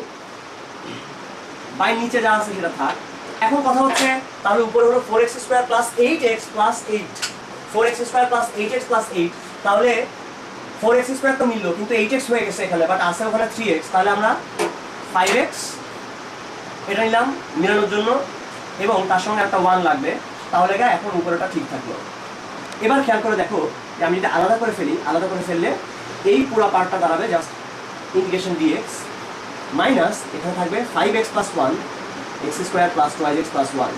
by নিচে যা আছে সেটা থাক। এখন কথা হচ্ছে তাহলে উপরে হলো 4x square plus 8x plus 8, 4x square plus 8x plus 8, তাহলে 4x স্কয়ার তো মিললো কিন্তু 8x হয়ে গেছে এখানে, বাট আছে ওখানে 3x, তাহলে আমরা 5x এটা নিলাম মিলানোর জন্য এবং তার সঙ্গে একটা 1 লাগবে, তাহলে এখন উপরেটা ঠিক থাকলো। এবার খেয়াল করে দেখো যে আমি যদি আলাদা করে ফেললে এই পুরো পার্টটা দাঁড়াবে জাস্ট ইন্টিগ্রেশন dx মাইনাস এখানে থাকবে 5x plus 1 x square plus 2x plus 1।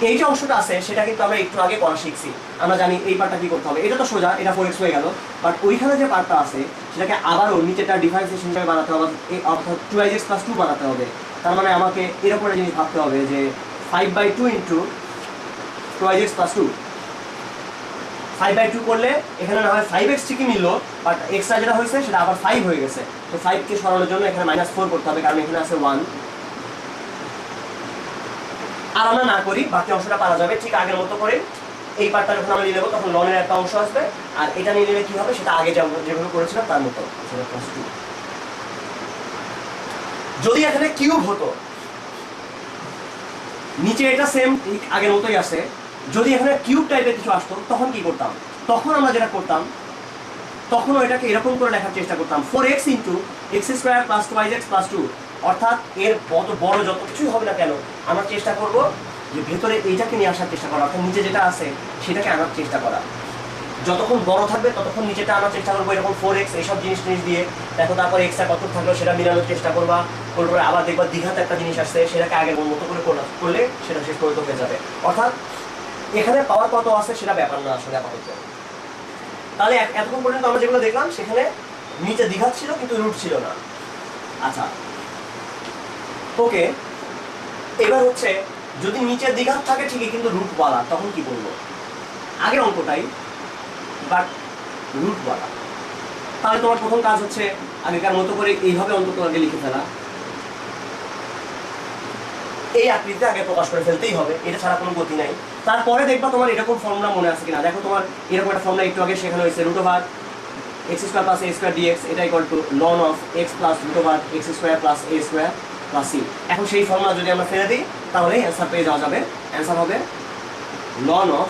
এই যে অংশটা আছে সেটা কিন্তু আমরা একটু আগে করা শিখছি, আমরা জানি এই পার্টটা কি করতে হবে। এটা তো সোজা, এটা 4x হয়ে গেল, বাট ওইখানে যে পার্টটা আছে সেটাকে আবারও নিচেটা ডিফারেন্সিয়েশন হিসেবে বানাতে হবে, অর্থাৎ 2x প্লাস 2 বানাতে হবে। তার মানে আমাকে এরকম একটা জিনিস ভাবতে হবে যে 5/2 ইন্টু 2x প্লাস 2, 5/2 করলে এখানে না হয় 5x ঠিকই মিলল, বাট এক্সট্রা যেটা হয়েছে সেটা আবার 5 হয়ে গেছে। তো 5 কে সরানোর জন্য এখানে -4 করতে হবে, কারণ এখানে আছে 1। আর আমরা না করি, বাকি অংশটা পারা যাবে ঠিক আগের মতো করে। এই পার্টটা যখন আমরা নিয়ে নেবো তখন লনের একটা অংশ আসবে, আর এটা নিয়ে নিলে কি হবে সেটা আগে যেভাবে করেছিলাম তার মতো, সেটা +2। যদি এখানে কিউব হতো, নিচে এটা সেম ঠিক আগের মতোই আছে, যদি এখানে কিউব টাইপের কিছু আসতো তখন কি করতাম? তখন আমরা যেটা করতাম, তখন এটাকে এরকম করে লেখার চেষ্টা করতাম 4x into x square plus 2x plus 2, অর্থাৎ এর বড় যত কিছুই হবে না কেন আমরা চেষ্টা করব যে ভেতরে এইটাকে নিয়ে আসার চেষ্টা করা, অর্থাৎ নিচে যেটা আছে সেটাকে আনার চেষ্টা করা। যতক্ষণ বড় থাকবে ততক্ষণ নিচেটা আনার চেষ্টা করবো এরকম 4x এইসব জিনিস দিয়ে দেখো, তারপর এক্সট্রা কত থাকলো সেটা মিলানোর চেষ্টা করবা, করে আবার দেখবা দ্বিঘাত একটা জিনিস আসছে সেটাকে আগের মতো করে করলে সেটা শেষ পর্যন্ত হয়ে যাবে। অর্থাৎ এখানে পাওয়ার কত আছে সেটা ব্যাপার না আসলে আপাতত। তাহলে এতক্ষণ পর্যন্ত আমরা যেগুলো দেখলাম সেখানে নিচে দ্বিঘাত ছিল কিন্তু রুট ছিল না। আচ্ছা ওকে, এবার হচ্ছে যদি নিচে দ্বিঘাত থাকে ঠিকই কিন্তু রুট ওয়ালা, তখন কি বলবো? আগের অঙ্কটাই বাট রুট ওয়ালা। তাহলে তোমার প্রথম কাজ হচ্ছে আগেকার মতো করে এইভাবে অন্তত আগে লিখে ফেলা, এই আকৃতিতে আগে প্রকাশ করে ফেলতেই হবে, এটা ছাড়া কোনো গতি নাই। তারপরে দেখবা তোমার এরকম ফর্মুলা মনে আছে কিনা। দেখো তোমার এরকম একটা ফর্মুলা একটু আগে শেখানো হয়েছে, √x square plus a square dx, এটা equal two ln of x plus √x square plus a square plus c। এখন সেই ফর্মুলা যদি আমরা ফেলে দিই তাহলে অ্যান্সার পেয়ে যাওয়া যাবে। অ্যান্সার হবে ln of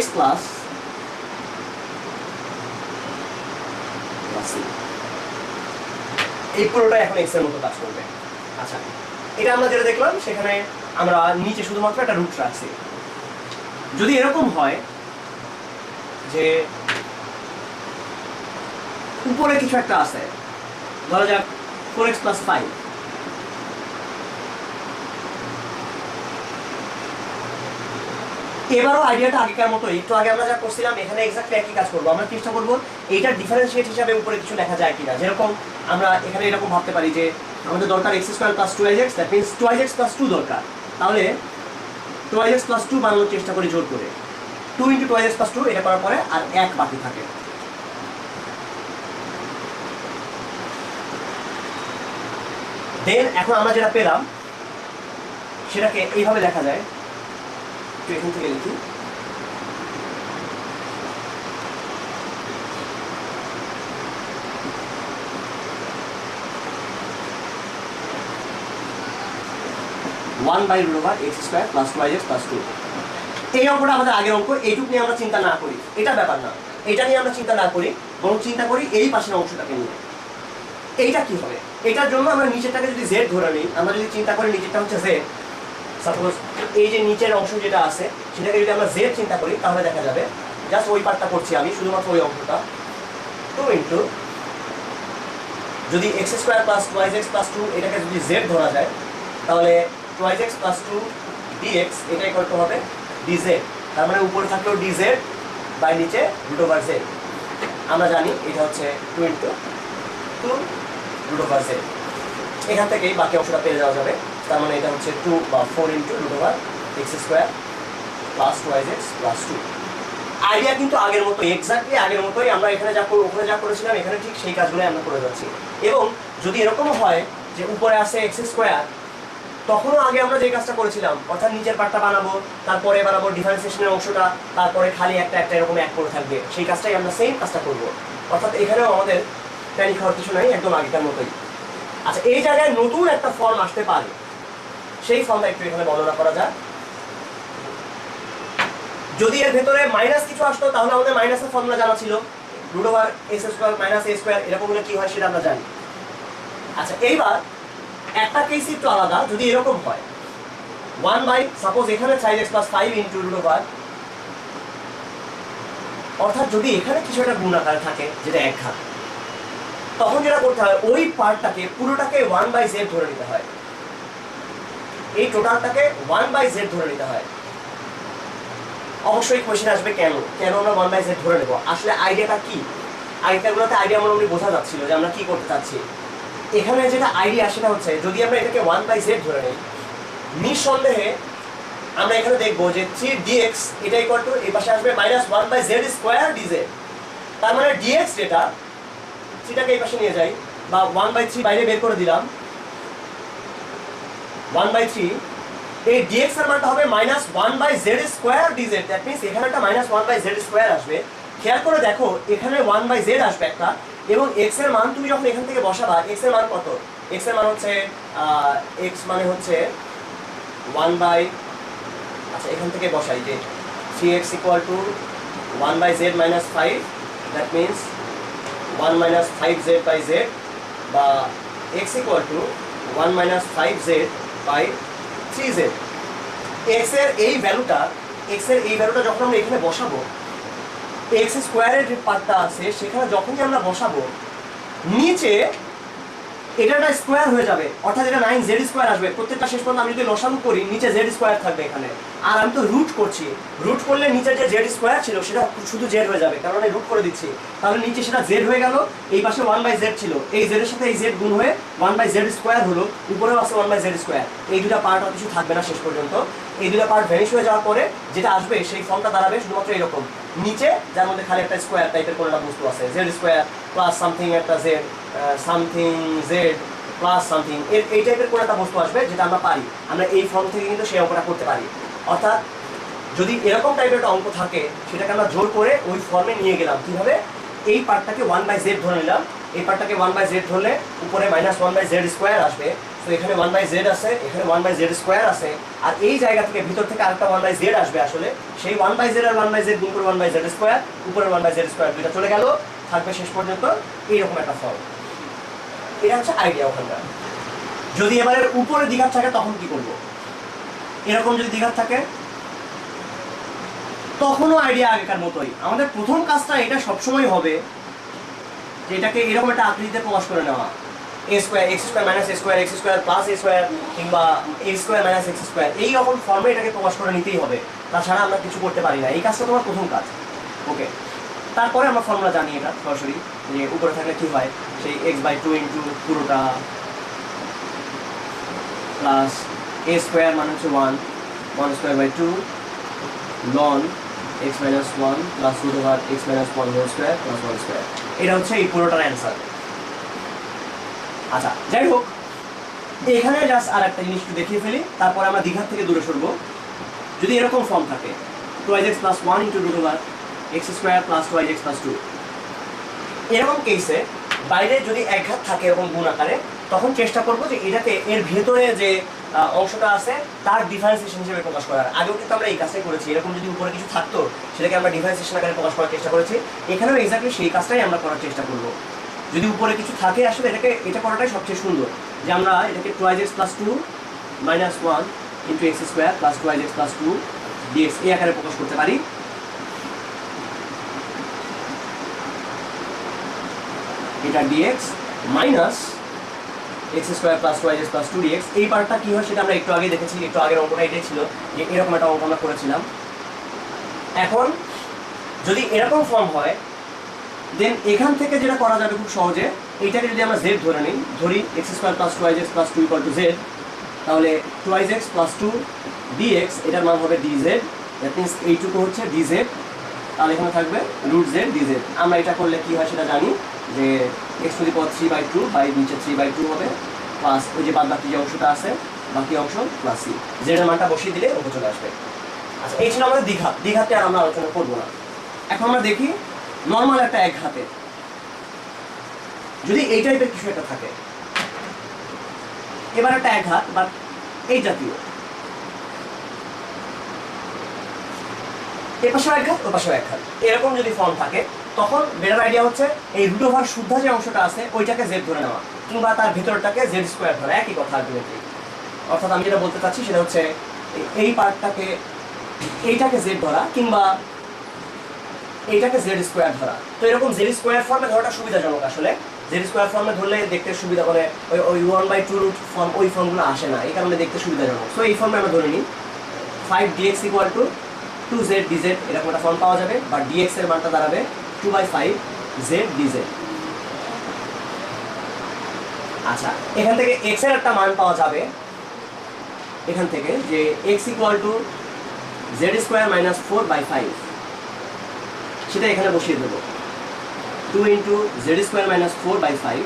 x plus c। এই পুরোটা এখন x এর মতো কাজ করবে। আচ্ছা, এটা আমরা যেটা দেখলাম সেখানে আমরা নিচে শুধুমাত্র একটা রুট রাখছি। যদি এরকম হয় যে উপরে কিছু একটা আছে, ধরা যাক 4x প্লাস 5, এবারও আইডিয়াটা আগেকার মতো, একটু আগে আমরা যা করছিলাম এখানে এক্স্যাক্টলি একই কাজ করবো। আমরা চেষ্টা করবো এইটার ডিফারেন্সিয়েট হিসাবে উপরে কিছু লেখা যায় কিনা। যেরকম আমরা এখানে এরকম ভাবতে পারি যে আমাদের দরকার x square plus 2x, that means 2x plus 2 দরকার, তাহলে 2x প্লাস 2 বানানোর চেষ্টা করি জোর করে, 2 ইন্টু 2x প্লাস 2, এটা করার পরে আর 1 বাকি থাকে। দেন এখন আমরা যেটা পেলাম সেটাকে এইভাবে লেখা যায়, এখান থেকে লিখি 1/√x square plus 2x plus 2। এই অঙ্কটা আমাদের আগের অঙ্ক, এইটুকু নিয়ে আমরা চিন্তা না করি, এটা ব্যাপার না, এটা নিয়ে আমরা চিন্তা না করি, বরং চিন্তা করি এই পাশের অংশটাকে নিয়ে। এইটা কি হবে? এটার জন্য আমরা নিচেরটাকে যদি z ধরে নিই, আমরা যদি চিন্তা করি নিচেরটা হচ্ছে z, সাপোজ এই যে নিচের অংশ যেটা আছে সেটাকে যদি আমরা z চিন্তা করি তাহলে দেখা যাবে, জাস্ট ওই পার্টটা করছি আমি, শুধুমাত্র ওই অংশটা, 2 ইন্টু যদি x square plus 2x plus 2 এটাকে যদি z ধরা যায় তাহলে 2x প্লাস 2 dx এটা ইকুয়াল টু হবে dz। তার মানে উপরে থাকলো dz বাই নিচে √z। আমরা জানি এটা হচ্ছে 2 ইন্টু 2 রুট ওভার জেড। এখান থেকেই বাকি অংশটা পেয়ে যাওয়া যাবে। তার মানে এটা হচ্ছে 2 বা 4 into root over x square plus 2x plus 2। Idea কিন্তু আগের মতো, এক্স্যাক্টলি আগের মতোই। আমরা এখানে যা ওখানে যা করেছিলাম এখানে ঠিক সেই কাজগুলোই আমরা করে যাচ্ছি। এবং যদি এরকমও হয় যে উপরে আসে এক্স স্কোয়ার, তখনও আগে আমরা যে কাজটা করেছিলাম, অর্থাৎ নিচের পার্টটা বানাবো, তারপরে বানাবো ডিফারেন্সিয়েশনের অংশটা, তারপরে খালি একটা একটা এরকম এক করে থাকবে, সেই কাজটাই আমরা সেম কাজটা করবো। অর্থাৎ এখানেও আমাদের প্যানিক হওয়ার কিছু নাই, একদম আগেকার মতোই। আচ্ছা, এই জায়গায় নতুন একটা ফর্ম আসতে পারে, সেই ফর্মটা একটু এখানে বর্ণনা করা যায়। যদি এর ভেতরে মাইনাস কিছু আসতো তাহলে আমাদের মাইনাসের ফর্মুলা জানা ছিল, root over x square minus a square, এরকম হলে কি হয় সেটা আমরা জানি। আচ্ছা, এইবার একটা কেস একটু আলাদা। যদি এরকম হয় 1 বাই সাপোজ এখানে 4x plus 5 into root over, অর্থাৎ যদি এখানে কিছু একটা গুণ আকারে থাকে যেটা এক ঘাত, তখন যেটা করতে হয় ওই পার্টটাকে পুরোটাকে 1 বাই জেড ধরে নিতে হয়। এই টোটালটাকে 1 বাই জেড ধরে নিতে হয়। অবশ্যই কোয়েশ্চেন আসবে কেন আমরা 1 বাই জেড ধরে নেব। আসলে আইডিয়াটা কি? আগেকারগুলোতে আইডিয়া মোটামুটি বোঝা যাচ্ছিল যে আমরা কি করতে চাচ্ছি। এখানে যেটা আইডিয়া সেটা হচ্ছে যদি আমরা এটাকে 1 বাই জেড ধরে নিই, নিঃসন্দেহে আমরা এখানে দেখবো যে 3dx এটা ইকুয়াল টু এই পাশে আসবে minus 1 by z square dz. তার মানে dx যেটা, সেটাকে এই পাশে নিয়ে যাই বা 1 বাই 3 বাইরে বের করে দিলাম, 1 বাই 3, এই dx এর মানটা হবে minus 1 by z square dz. That means এখানে একটা মাইনাস 1 বাই জেড স্কোয়ার আসবে। খেয়াল করে দেখো এখানে 1 বাই জেড আসবে একটা, এবং x এর মান তুমি যখন এখান থেকে বসাবা, x এর মান কত? x এর মান হচ্ছে x মানে হচ্ছে 1 বাই, আচ্ছা এখান থেকে বসাই যে 3x equal to 1 by z minus 5, that means 1 minus 5z by z, বা x equal to 1 minus 5z by 3z। x এর এই ভ্যালুটা যখন আমরা এখানে বসাবো, x স্কোয়ারের যে পার্টটা আছে সেখানে যখনই আমরা বসাবো, নিচে এটা একটা স্কোয়ার হয়ে যাবে, অর্থাৎ এটা 9z স্কোয়ার আসবে। প্রত্যেকটা শেষ পর্যন্ত আমি যদি লসাগু করি, নিচে z স্কোয়ার থাকবে এখানে। আর আমি তো রুট করছি, রুট করলে নিচে যে z স্কোয়ার ছিল সেটা শুধু z হয়ে যাবে, কারণ আমি রুট করে দিচ্ছি। তাহলে নিচে সেটা z হয়ে গেল, এই পাশে 1 বাই z ছিল, এই z এর সাথে এই z গুণ হয়ে 1 বাই z স্কোয়ার হলো, উপরেও আছে 1 বাই z স্কোয়ার। এই দুটা পার্ট আর কিছু থাকবে না শেষ পর্যন্ত। এই দুটা পার্ট ভ্যানিশ হয়ে যাওয়ার পরে যেটা আসবে সেই ফর্মটা দাঁড়াবে শুধুমাত্র এরকম, নিচে যার মধ্যে খালি একটা স্কোয়ার টাইপের কোনো একটা বস্তু আছে, z স্কোয়ার প্লাস সামথিং একটা z, something z plus something, এই টাইপের কোনো একটা বস্তু আসবে যেটা আমরা পারি। আমরা এই ফর্ম থেকে কিন্তু সেই অঙ্কটা করতে পারি। অর্থাৎ যদি এরকম টাইপের একটা অঙ্ক থাকে, সেটাকে আমরা জোর করে ওই ফর্মে নিয়ে গেলাম। কীভাবে? এই পার্টটাকে 1 বাই জেড ধরে নিলাম, এই পার্টটাকে 1 বাই জেড ধরলে উপরে মাইনাস 1 বাই জেড স্কোয়ার আসবে। তো এখানে 1 বাই জেড আছে, এখানে 1 বাই জেড স্কোয়ার আছে, আর এই জায়গা থেকে ভিতর থেকে আরেকটা 1 বাই জেড আসবে। আসলে সেই 1 বাই জেড আর 1 বাই জেড গুণ করে 1 বাই জেড স্কোয়ার, উপরে 1 বাই জেড স্কোয়ার, দুইটা চলে গেল, থাকবে শেষ পর্যন্ত এইরকম একটা ফর্ম। এটা হচ্ছে আইডিয়া ওখানকার। যদি এবারে উপরে দ্বিঘাত থাকে তখন কি করব? এরকম যদি দ্বিঘাত থাকে তখনও আইডিয়া আগেকার মতোই। আমাদের প্রথম কাজটা এটা সবসময় হবে যে এটাকে এরকম একটা আকৃতিতে প্রকাশ করে নেওয়া, এ square x square minus a square x square plus a square, কিংবা এ স্কোয়ার মাইনাস এক্স স্কোয়ার, এই রকম ফর্মে এটাকে প্রকাশ করে নিতেই হবে, তাছাড়া আমরা কিছু করতে পারি না। এই কাজটা তোমার প্রথম কাজ। ওকে, তারপরে আমরা ফর্মুলা জানি এটা সরাসরি, যে উপরে থাকলে কি হয়, সেই এক্স বাই 2 ইন্টু পুরোটা প্লাস এ স্কোয়ার মানে হচ্ছে 1 স্কোয়ার বাই 2 লন x minus 1 plus root over x minus 1 whole square plus 1 square. এটা হচ্ছে এই পুরোটার অ্যান্সার। আচ্ছা, যাই হোক, এখানে জাস্ট আর একটা জিনিস দেখিয়ে ফেলি, তারপরে আমরা দ্বিঘাত থেকে দূরে সরবো। যদি এরকম ফর্ম থাকে 2x plus 1 into root over x square plus 2x plus 2, এরকম কেসে বাইরে যদি এক ঘাত থাকে এরকম গুণ আকারে, তখন চেষ্টা করবো যে এটাকে এর ভেতরে যে অংশটা আছে তার ডিফারেন্সিয়েশন হিসেবে প্রকাশ করার। আগেও কিন্তু আমরা এই কাজটাই করেছি। এরকম যদি উপরে কিছু থাকতো সেটাকে আমরা ডিফারেন্সিয়েশন আকারে প্রকাশ করার চেষ্টা করেছি। এখানেও এক্স্যাক্টলি সেই কাজটাই আমরা করার চেষ্টা করব। যদি উপরে কিছু থাকে, আসলে এটা করাটাই সবচেয়ে সুন্দর, যে আমরা এটাকে 2x plus 2 minus 1 into x square plus 2x plus 2 dx এই আকারে প্রকাশ করতে পারি। এটা dx minus x square plus 2x plus 2 dx। এই পার্টটা কি হয় সেটা আমরা একটু আগে দেখেছি, একটু আগের অঙ্কটা এটাই ছিল, যে এরকম একটা অঙ্ক আমরা করেছিলাম। এখন যদি এরকম ফর্ম হয় দেন এখান থেকে যেটা করা যাবে খুব সহজে, এইটাকে যদি আমরা জেড ধরে নিই, ধরি x square plus two x plus two equal to z, তাহলে two x plus two dx এটার মান হবে ডিজেড, দ্যাট মিনস এইটুকু হচ্ছে ডিজেড, তাহলে এখানে থাকবে রুট জেড ডিজেড। আমরা এটা করলে কি হয় সেটা জানি, যে x to the power 3/2 by নিচে 3/2 হবে, প্লাস ওই যে বাদ বাকি যে অংশটা আছে বাকি অংশ প্লাস সি, জেড এর মানটা বসিয়ে দিলে ওকে চলে আসবে। আচ্ছা, এই ছিল আমাদের দ্বিঘাত। দ্বিঘাতে আর আমরা আলোচনা করবো না। এখন আমরা দেখি নর্মাল একটা এক ঘাতে যদি এই টাইপের কিছু একটা থাকে, এবার একটা এক ঘাত বা এই জাতীয়, এ পাশেও এক ঘাত ও পাশেও এক ঘাত, এরকম যদি ফর্ম থাকে, তখন বেটার আইডিয়া হচ্ছে এই রুট ওভার শুদ্ধ যে অংশটা আছে ওইটাকে জেড ধরে নেওয়া, কিংবা তার ভিতরটাকে জেড স্কোয়ার ধরা, একই কথা আলটিমেটলি। অর্থাৎ আমি যেটা বলতে চাচ্ছি সেটা হচ্ছে এই পার্টটাকে এইটাকে জেড ধরা, কিংবা এইটাকে জেড স্কোয়ার ধরা। তো এরকম জেড স্কোয়ার ফর্মে ধরাটা সুবিধাজনক। আসলে জেড স্কোয়ার ফর্মে ধরলে দেখতে সুবিধা, করে ওই 1/2 রুট ফর্ম, ওই ফর্মগুলো আসে না, এই কারণে দেখতে সুবিধাজনক। তো এই ফর্মে আমরা ধরে নিই 5dx equal to 2z dz, এরকম একটা ফর্ম পাওয়া যাবে, বা dx এর মানটা দাঁড়াবে 2/5z dz। আচ্ছা, এখান থেকে x এর একটা মান পাওয়া যাবে, এখান থেকে যে x equal to z square minus 4/5, সেটা এখানে বসিয়ে দেবো। 2 into Z square minus 4/5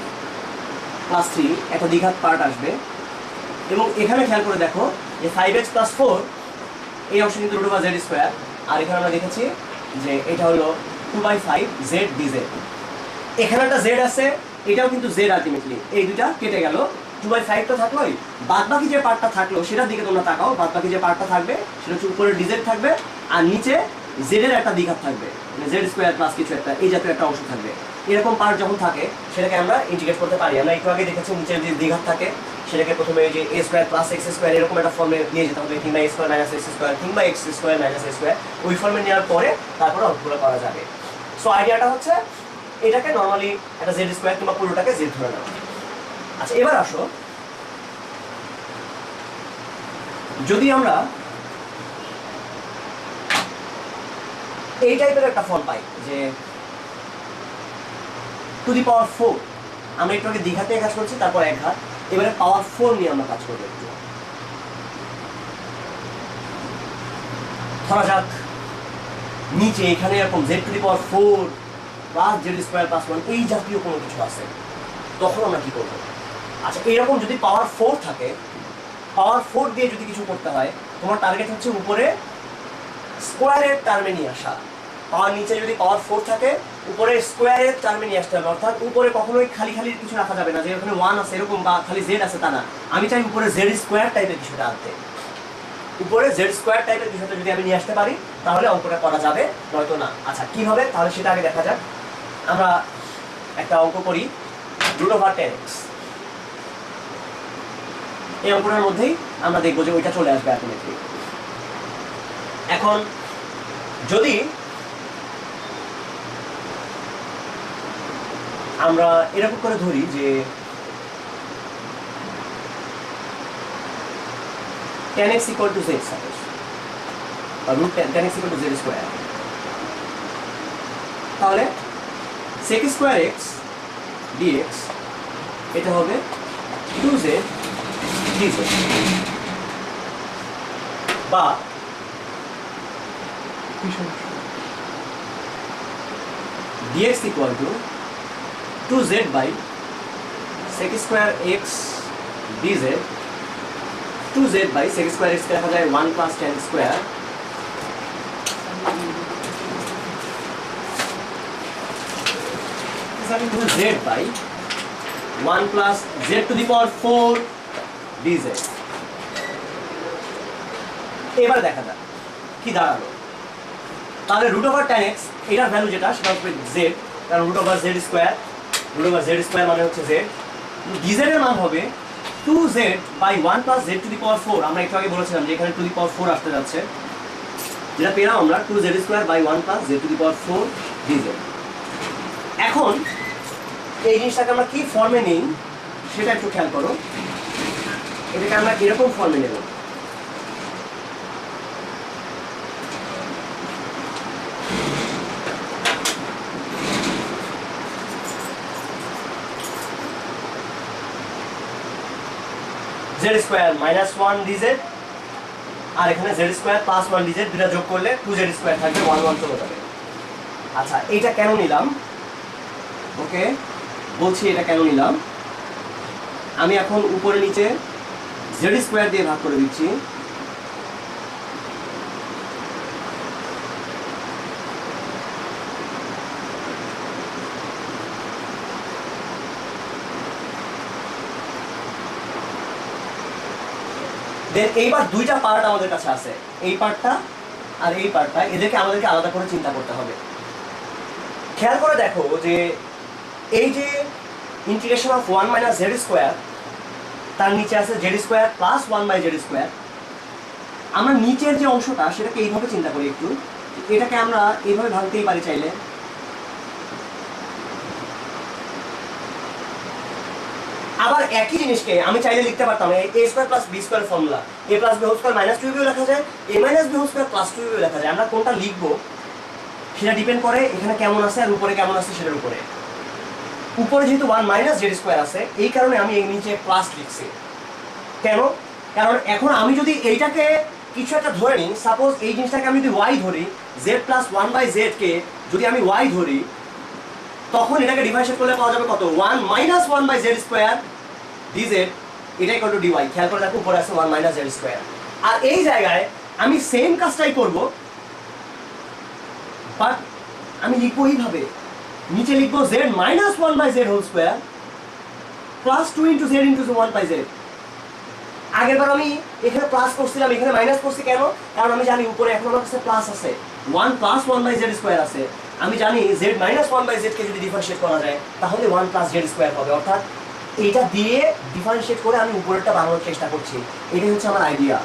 plus 3, একটা দ্বিঘাত পার্ট আসবে। এবং এখানে খেয়াল করে দেখো যে 5x প্লাস 4 এই অংশ কিন্তু রুট ওভার জেড স্কোয়ার, আর এখানে আমরা দেখেছি যে এটা হলো 2/5z dz। এখানে একটা জেড আছে, এটাও কিন্তু জেড আলটিমেটলি, এই দুটা কেটে গেল, 2/5 তো থাকলোই, বাদ বাকি যে পার্টটা থাকলো সেটার দিকে তোমরা তাকাও। বাদ বাকি যে পার্টটা থাকবে সেটা হচ্ছে উপরে ডিজেড থাকবে, আর নিচে জেড এর একটা দ্বিঘাত থাকবে, মানে জেড স্কোয়ার প্লাস কিছু একটা, এই জাতীয় একটা অংশ থাকবে। এরকম পার্ট যখন থাকে সেটাকে আমরা ইন্টিগ্রেট করতে পারি। আমরা একটু আগে দেখেছি নিচে যদি দ্বিঘাত থাকে সেটাকে প্রথমে যে এ স্কোয়ার প্লাস এক্স স্কোয়ার এরকম একটা ফর্মে নিয়ে যেতে হবে, কিংবা এ স্কোয়ার মাইনাস এক্স স্কোয়ার, কিংবা x square minus a square, ওই ফর্মে নেওয়ার পরে তারপরে অঙ্কগুলো করা যাবে। সো আইডিয়াটা হচ্ছে এটাকে নর্মালি একটা জেড স্কোয়ার কিংবা পুরোটাকে জেড ধরে নেওয়া। আচ্ছা, এবার আসো, যদি আমরা এই টাইপের একটা ফর্ম পাই যে টু দি পাওয়ার 4, আমরা একটু আগে দ্বিঘাতে কাজ করছি, তারপর এক ঘাত, এবারে পাওয়ার 4 নিয়ে আমরা কাজ করবো একটু। ধরা যাক নিচে এখানে এরকম Z to the power 4 plus Z square plus 1 এই জাতীয় কোনো কিছু আছে, তখন আমরা কি করবো? আচ্ছা, এরকম যদি পাওয়ার 4 থাকে, পাওয়ার 4 দিয়ে যদি কিছু করতে হয়, তোমার টার্গেট হচ্ছে উপরে স্কোয়ারের টার্মে নিয়ে আসা। পাওয়ার নিচে যদি পাওয়ার 4 থাকে, উপরে স্কোয়ারের টার্মে নিয়ে আসতে হবে। অর্থাৎ উপরে কখনোই খালি খালি কিছু রাখা যাবে না, যে ওখানে 1 আছে এরকম বা খালি জেড আছে তা না। আমি চাই উপরে জেড স্কোয়ার টাইপের কিছুটা আনতে। উপরে জেড স্কোয়ার টাইপের কিছুটা যদি আমি নিয়ে আসতে পারি তাহলে অঙ্কটা করা যাবে, নয়তো না। আচ্ছা, কি হবে তাহলে সেটা আগে দেখা যাক। আমরা একটা অঙ্ক করি, রুট ওভার 10x। এই অঙ্কটার মধ্যেই আমরা দেখবো যে ওইটা চলে আসবে আলটিমেটলি। এখন যদি আমরা এরকম করে ধরি যে 10x equal to z suppose, বা root 10x equal to z square, তাহলে sec স্কোয়ার x dx এটা হবে 2z dz, বা dx equal to 2z by sec square x dz, 2z by sec square x কে লেখা যায় 1 plus tan square z by 1 plus z to the power 4 dz। এবার দেখা যাক কি দাঁড়ালো। তাহলে রুট ওভার tan x এটার ভ্যালু যেটা সেটা হবে z, কারণ root over z square, root over z square মানে হচ্ছে z। dz এর মান হবে 2z by 1 plus z to the power 4। আমরা একটু আগে বলেছিলাম যে এখানে টু দি পাওয়ার 4 আসতে যাচ্ছে, যেটা পেলাম আমরা 2z square by 1 plus z to the power 4 dz। এখন এই জিনিসটাকে আমরা কি ফর্মে নেই সেটা একটু খেয়াল করো। এটাকে আমরা এরকম ফর্মে নেব, z square minus one dz, আর এখানে z square plus one dz, দুটা যোগ করলে টু জেড স্কোয়ার থাকবে, ওয়ান ওয়ান চলে যাবে। আচ্ছা এইটা কেন নিলাম, ওকে বলছি এটা কেন নিলাম। আমি এখন উপরে নিচে জেড স্কোয়ার দিয়ে ভাগ করে দিচ্ছি। দেন এইবার দুইটা পার্ট আমাদের কাছে আছে, এই পার্টটা আর এই পার্টটা, এদেরকে আমাদেরকে আলাদা করে চিন্তা করতে হবে। খেয়াল করে দেখো যে এই যে integration of one minus z square, তার নিচে আছে z square plus one by z square. আমরা নিচের যে অংশটা সেটাকে এইভাবে চিন্তা করি একটু, এটাকে আমরা এইভাবে ভাঙতেই পারি চাইলে। আবার একই জিনিসকে আমি চাইলে লিখতে পারতাম a square plus b square formula, a plus b whole square minus two বিও লেখা যায়, a minus b whole square plus two বিও লেখা যায়। আমরা কোনটা লিখবো সেটা ডিপেন্ড করে এখানে কেমন আছে আর উপরে কেমন আছে সেটার উপরে। উপরে যেহেতু ওয়ান মাইনাস জেড স্কোয়ার আছে, এই কারণে আমি এই নিচে প্লাস লিখছি। কেন? কারণ এখন আমি যদি এইটাকে কিছু একটা ধরে নিই, সাপোজ এই জিনিসটাকে আমি যদি ওয়াই ধরি, z plus one by z কে যদি আমি ওয়াই ধরি, তখন এটাকে ডিভাইডেড করলে পাওয়া যাবে কত, one minus one by z square dz, এটা ইকুয়াল টু ডিওয়াই। খেয়াল করে দেখো উপরে আছে ওয়ান মাইনাস জেড স্কোয়ার। আর এই জায়গায় আমি সেম কাজটাই করব, বাট আমি লিখবো এইভাবে, নিচে লিখবো z minus one by z whole square plus two into z into one by z. আগেরবার আমি এখানে প্লাস করছিলাম, এখানে মাইনাস করছি কেন? কারণ আমি জানি উপরে এখন আমার কাছে প্লাস আছে, one plus one by z square আছে। আমি জানি z minus one by z কে যদি ডিফারেন্সিয়েট করা যায় তাহলে ওয়ান প্লাস জেড স্কোয়ার হবে। অর্থাৎ এইটা দিয়ে ডিফারেন্সিয়েট করে আমি উপরেরটা বানানোর চেষ্টা করছি, এটাই হচ্ছে আমার আইডিয়া।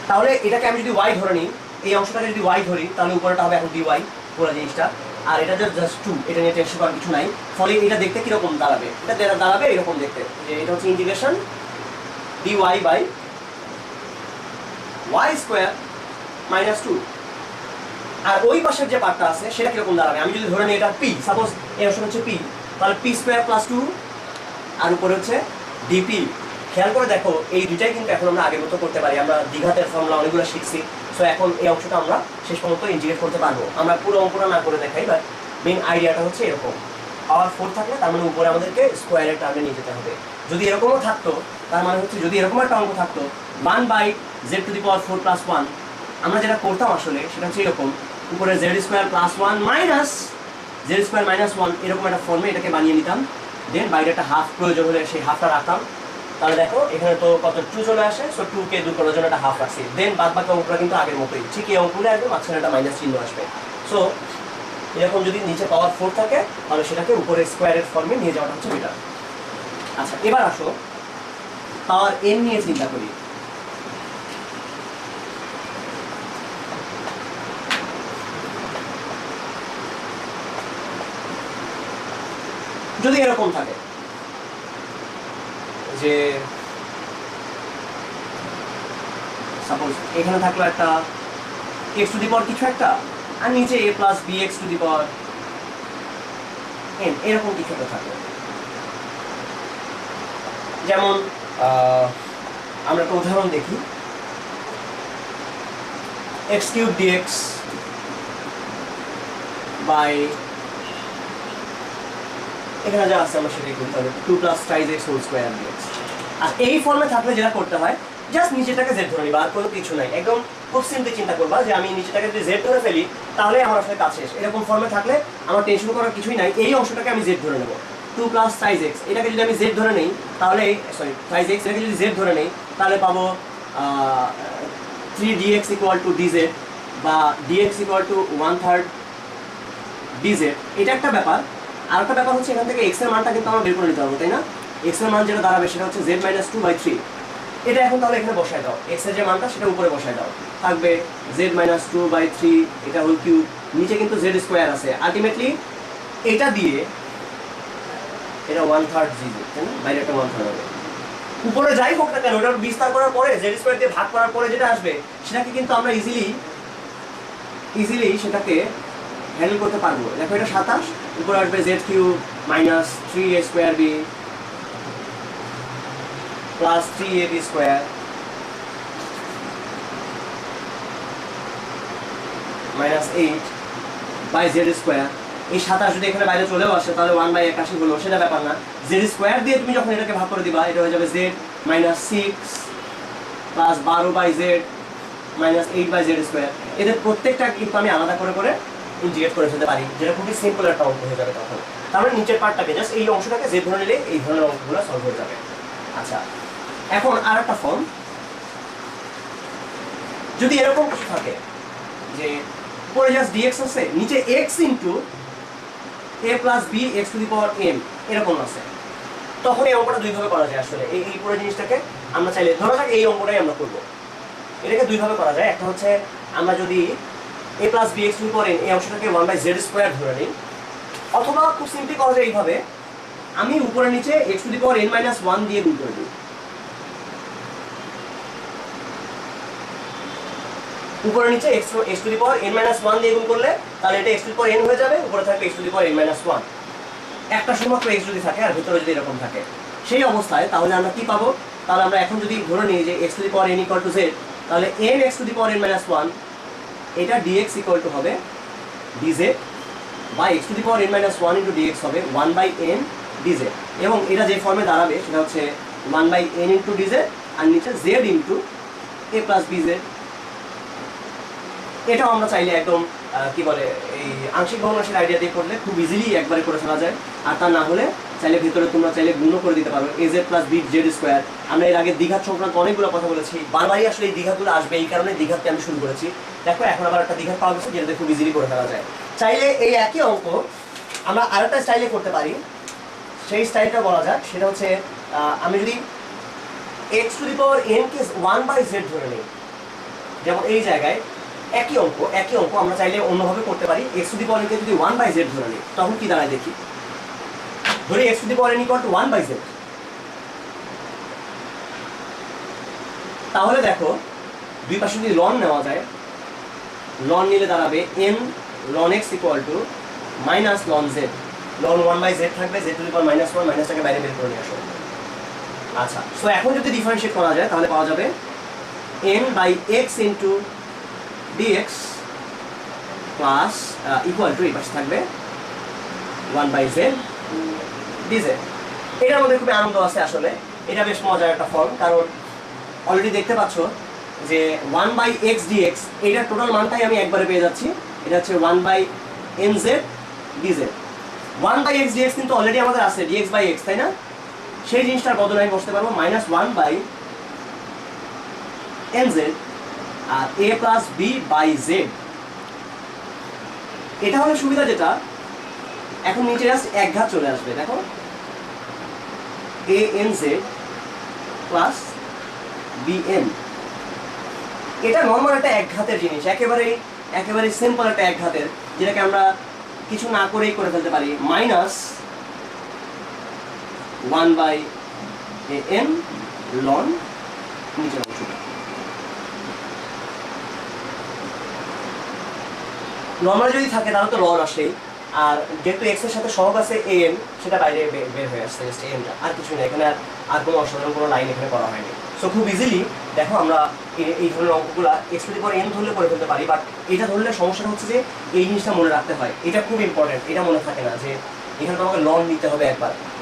তাহলে এটাকে আমি যদি ওয়াই ধরে নিই, এই অংশটাকে যদি ওয়াই ধরি, তাহলে উপরেটা হবে এখন ডিওয়াই পুরো জিনিসটা, আর এটা জাস্ট টু, এটা নিয়ে টেনশন করার কিছু নাই। ফলে এটা দেখতে কিরকম দাঁড়াবে, এটা দাঁড়াবে এরকম দেখতে, যে এটা হচ্ছে integration dy by y square minus two. আর ওই পাশের যে পার্টটা আছে সেটা কিরকম দাঁড়াবে, আমি যদি ধরে নিই এটা পি, সাপোজ এর অংশ হচ্ছে পি, তাহলে পি স্কোয়ার প্লাস টু আর উপরে হচ্ছে ডিপি। খেয়াল করে দেখো এই দুইটাই কিন্তু এখন আমরা আগের মতো করতে পারি, আমরা দ্বিঘাতের ফর্মুলা অনেকগুলো শিখছি। সো এখন এই অংশটা আমরা শেষ পর্যন্ত ইন্টিগ্রেট করতে পারবো। আমরা পুরো অঙ্কটা না করে দেখাই, বাট মেইন আইডিয়াটা হচ্ছে এরকম। পাওয়ার ফোর থাকলে তার মানে উপরে আমাদেরকে স্কোয়ারের টার্মে নিয়ে যেতে হবে। যদি এরকমও থাকতো, তার মানে হচ্ছে যদি এরকম একটা অঙ্ক থাকতো one by z to the power four plus one, আমরা যেটা করতাম আসলে সেটা হচ্ছে এরকম, উপরে z square plus one minus z square minus one, এরকম একটা ফর্মে এটাকে বানিয়ে নিতাম। দেন বাইরে একটা হাফ প্রয়োজন হলে সেই হাফটা রাখতাম। তাহলে দেখো এখানে তো কত টু চলে আসে, সো টু কে দূর করার জন্য একটা হাফ রাখছি। দেন বাদ বাকি অঙ্কটা কিন্তু আগের মতোই, ঠিক এই অঙ্কগুলো আসবে, মাঝখানে একটা মাইনাস চিহ্ন আসবে। সো এরকম যদি নিচে পাওয়ার ফোর থাকে তাহলে সেটাকে উপরে স্কোয়ারের ফর্মে নিয়ে যাওয়াটা হচ্ছে বেটার। আচ্ছা এবার আসো পাওয়ার এন নিয়ে চিন্তা করি। যদি এরকম থাকে যে সাপোজ এখানে থাকলো একটা এক্স টু দি পাওয়ার কিছু একটা, আর নিচে a plus b x to the power n, এরকম কিছু একটা থাকলো। যেমন আমরা একটা উদাহরণ দেখি, এক্স কিউব ডিএক্স বাই, এখানে যা আছে আমরা সেটাই করতে হবে, টু প্লাস ট্রাইজ এক্স হোল স্কোয়ার ডিএক্স। আর এই ফর্মে থাকলে যেটা করতে হয়, জাস্ট নিচেটাকে জেড ধরে নিবা, আর কোনো কিছু নাই। একদম খুব সিম্পলি চিন্তা করবা যে আমি নিচেটাকে যদি জেড ধরে ফেলি তাহলে আমার আসলে কাজ শেষ। এরকম ফর্মে থাকলে আমার টেনশন করার কিছুই নাই, এই অংশটাকে আমি জেড ধরে নেবো। টু প্লাস ট্রাইজ এক্স, এটাকে যদি আমি জেড ধরে নেই তাহলে, সরি ট্রাইজ এক্স, এটাকে যদি জেড ধরে নেই তাহলে পাবো 3dx ইকুয়াল টু ডিজেড, বা dx ইকুয়াল টু 1/3 ডিজেড। এটা একটা ব্যাপার। আর একটা ব্যাপার হচ্ছে এখান থেকে এক্স এর মানটা কিন্তু আমরা বের করে নিতে পারবো, তাই না? এক্স এর মান যেটা দাঁড়াবে সেটা হচ্ছে জেড মাইনাস 2/3। এটা এখন তাহলে এখানে বসায় দাও, এক্স এর যে মানটা সেটা উপরে বসায় দাও, থাকবে জেড মাইনাস 2/3, এটা হোল কিউব, নিচে কিন্তু জেড স্কোয়ার আছে। আলটিমেটলি এটা দিয়ে এটা 1/3 ডিজেড, তাই না? বাইরে একটা 1/3 হবে। উপরে যাই হোক না কেন, ওটা বিস্তার করার পরে জেড স্কোয়ার দিয়ে ভাগ করার পরে যেটা আসবে সেটাকে কিন্তু আমরা ইজিলি সেটাকে হ্যান্ডেল করতে পারবো। দেখো এটা 27, উপরে আসবে z cube minus 3a square b plus 3ab square minus 8 by z square. এই 27 যদি এখানে বাইরে চলেও আসে তাহলে 1/81 হলো, সেটা ব্যাপার না। জেড স্কোয়ার দিয়ে তুমি যখন এটাকে ভাগ করে দিবা, এটা হয়ে যাবে Z minus 6 plus 12/z minus 8/z square. এদের প্রত্যেকটা কিন্তু আমি আলাদা করে করে ইন্টিগ্রেট করে ফেলতে পারি, যেটা খুবই সিম্পল একটা অঙ্ক হয়ে যাবে তখন। তারপরে নিচের পার্টটাকে জাস্ট এই অংশটাকে যে ধরে নিলে এই ধরনের অঙ্কগুলো সলভ হয়ে যাবে। আচ্ছা, এখন আর একটা ফর্ম, যদি এরকম কিছু থাকে যে উপরে জাস্ট dx আছে, নিচে x into a plus b x to the power m এরকম আছে, তখন এই অঙ্কটা দুইভাবে করা যায় আসলে। এই পুরো জিনিসটাকে আমরা চাইলে, ধরা যাক এই অঙ্কটাই আমরা করবো, এটাকে দুইভাবে করা যায়। একটা হচ্ছে আমরা যদি a plus b x to the power n এই অংশটাকে 1/z স্কোয়ার ধরে নিই, অথবা খুব সিম্পলি করা যায় এইভাবে, আমি উপরে নিচে x to the power n minus 1 দিয়ে গুণ করে দিই। উপরে নিচে x to the power n minus 1 দিয়ে গুণ করলে তাহলে এটা x to the power n হয়ে যাবে, উপরে থাকবে x to the power n minus 1। একটা শুধুমাত্র x যদি থাকে আর ভিতরে যদি এরকম থাকে, সেই অবস্থায় তাহলে আমরা কি পাবো? তাহলে আমরা এখন যদি ধরে নিই যে x to the power n equal to z, তাহলে n x to the power n minus 1 এটা dx ইকুয়াল টু হবে dz by x to the power n minus 1 into dx হবে 1/n dz, এবং এটা যে ফর্মে দাঁড়াবে সেটা হচ্ছে 1/n ইন্টু dz আর নিচে z into a plus bz। এটাও আমরা চাইলে একদম কি বলে এই আংশিক ভগ্নাংশের আইডিয়া দিয়ে করলে খুব ইজিলি একবারে করে ফেলা যায়। আর তা না হলে চাইলে ভিতরে তোমরা চাইলে গুণও করে দিতে পারো, az plus b z square. আমরা এর আগে দ্বিঘাত সংক্রান্ত অনেকগুলো কথা বলেছি, বারবারই আসলে এই দ্বিঘাতগুলো আসবে, এই কারণে দ্বিঘাতকে আমি শুরু করেছি। দেখো এখন আবার একটা দ্বিঘাত পাওয়া গেছে যেটাতে খুব ইজিলি করে ফেলা যায়। চাইলে এই একই অঙ্ক আমরা আরেকটা স্টাইলে করতে পারি, সেই স্টাইলটা বলা যাক, সেটা হচ্ছে আমি যদি x to the power n K 1/z ধরে নিই, যেমন এই জায়গায় একই অঙ্ক আমরা চাইলে অন্যভাবে করতে পারি। x to the power n কে যদি 1/z ধরে নিই তখন কি দাঁড়ায় দেখি। ধরি x to the power n equal two 1/z, তাহলে দেখো দুই পাশে যদি লন নেওয়া যায়, লন নিলে দাঁড়াবে n ln x equal to minus ln z। ln 1/z থাকবে, z two the power minus 1, মাইনাসটাকে বাইরে বের করে নিয়ে আসো। আচ্ছা, সো এখন যদি ডিফারেন্সিয়েট করা যায় তাহলে পাওয়া যাবে n by x into dx plus equal to এই পাশে থাকবে 1/z dz। এটার মধ্যে খুবই আনন্দ আছে আসলে, এটা বেশ মজার একটা ফর্ম, কারণ অলরেডি দেখতে পাচ্ছ যে 1/x dx এটার টোটাল মানটাই আমি একবারে পেয়ে যাচ্ছি, এটা হচ্ছে 1/nz dz। 1/x dx কিন্তু অলরেডি আমাদের আছে dx বাই x, তাই না? সেই জিনিসটার বদলে আমি বসতে পারবো মাইনাস 1/nz আর a plus b by z। এটা হলে সুবিধা যেটা, এখন নিচে জাস্ট এক ঘাত চলে আসবে, দেখো anz প্লাস bn। এটা নর্মাল একটা এক ঘাতের জিনিস, একেবারে সিম্পল একটা এক ঘাতের, যেটাকে আমরা কিছু না করেই করে ফেলতে পারি। মাইনাস 1/an ln নিচের অংশটা। নর্মাল যদি থাকে তাহলে তো লন আসেই, আর যেহেতু x এর সাথে সহগ আছে an, সেটা বাইরে বের হয়ে আসছে জাস্ট anটা, আর কিছু না। এখানে আর কোনো অসাধারণ কোনো লাইন এখানে করা হয়নি। সো খুব ইজিলি দেখো আমরা এই ধরনের অঙ্কগুলো x to the power n ধরলে করে ফেলতে পারি, বাট এটা ধরলে সমস্যাটা হচ্ছে যে এই জিনিসটা মনে রাখতে হয়, এটা খুব ইম্পর্টেন্ট। এটা মনে থাকে না যে এখানে তোমাকে লন নিতে হবে,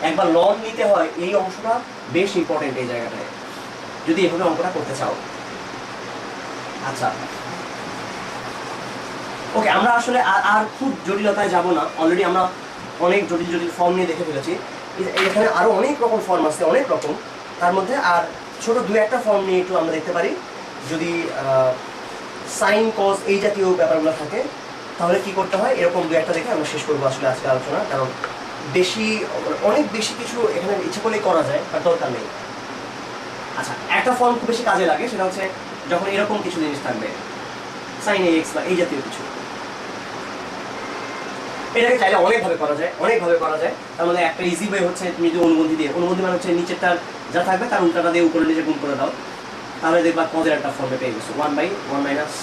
একবার লন নিতে হয়। এই অংশটা বেশ ইম্পর্টেন্ট এই জায়গাটায়, যদি এভাবে অঙ্কটা করতে চাও। আচ্ছা ওকে, আমরা আসলে আর খুব জটিলতায় যাব না, অলরেডি আমরা অনেক জটিল ফর্ম নিয়ে দেখে ফেলেছি। এখানে আরও অনেক রকম ফর্ম আছে, অনেক রকম। তার মধ্যে আর ছোট দু একটা ফর্ম নিয়ে একটু আমরা দেখতে পারি। যদি সাইন কজ এই জাতীয় ব্যাপারগুলো থাকে তাহলে কি করতে হয়, এরকম দু একটা দেখে আমরা শেষ করবো আসলে আজকে আলোচনা, কারণ অনেক বেশি কিছু এখানে ইচ্ছে করলেই করা যায়, তার দরকার নেই। আচ্ছা, একটা ফর্ম খুব বেশি কাজে লাগে, সেটা হচ্ছে যখন এরকম কিছু জিনিস থাকবে সাইন এক্স বা এই জাতীয় কিছু, এটাকে চাইলে অনেকভাবে করা যায়। তার মধ্যে একটা ইজি ওয়ে হচ্ছে তুমি যদি অনুবন্ধী মানে হচ্ছে নিচেরটার যা থাকবে তার উল্টাটা দিয়ে উপরে নিচে গুণ করে দাও, তাহলে দেখবা কজের একটা ফর্মে পেয়ে গেছো 1/1 মাইনাস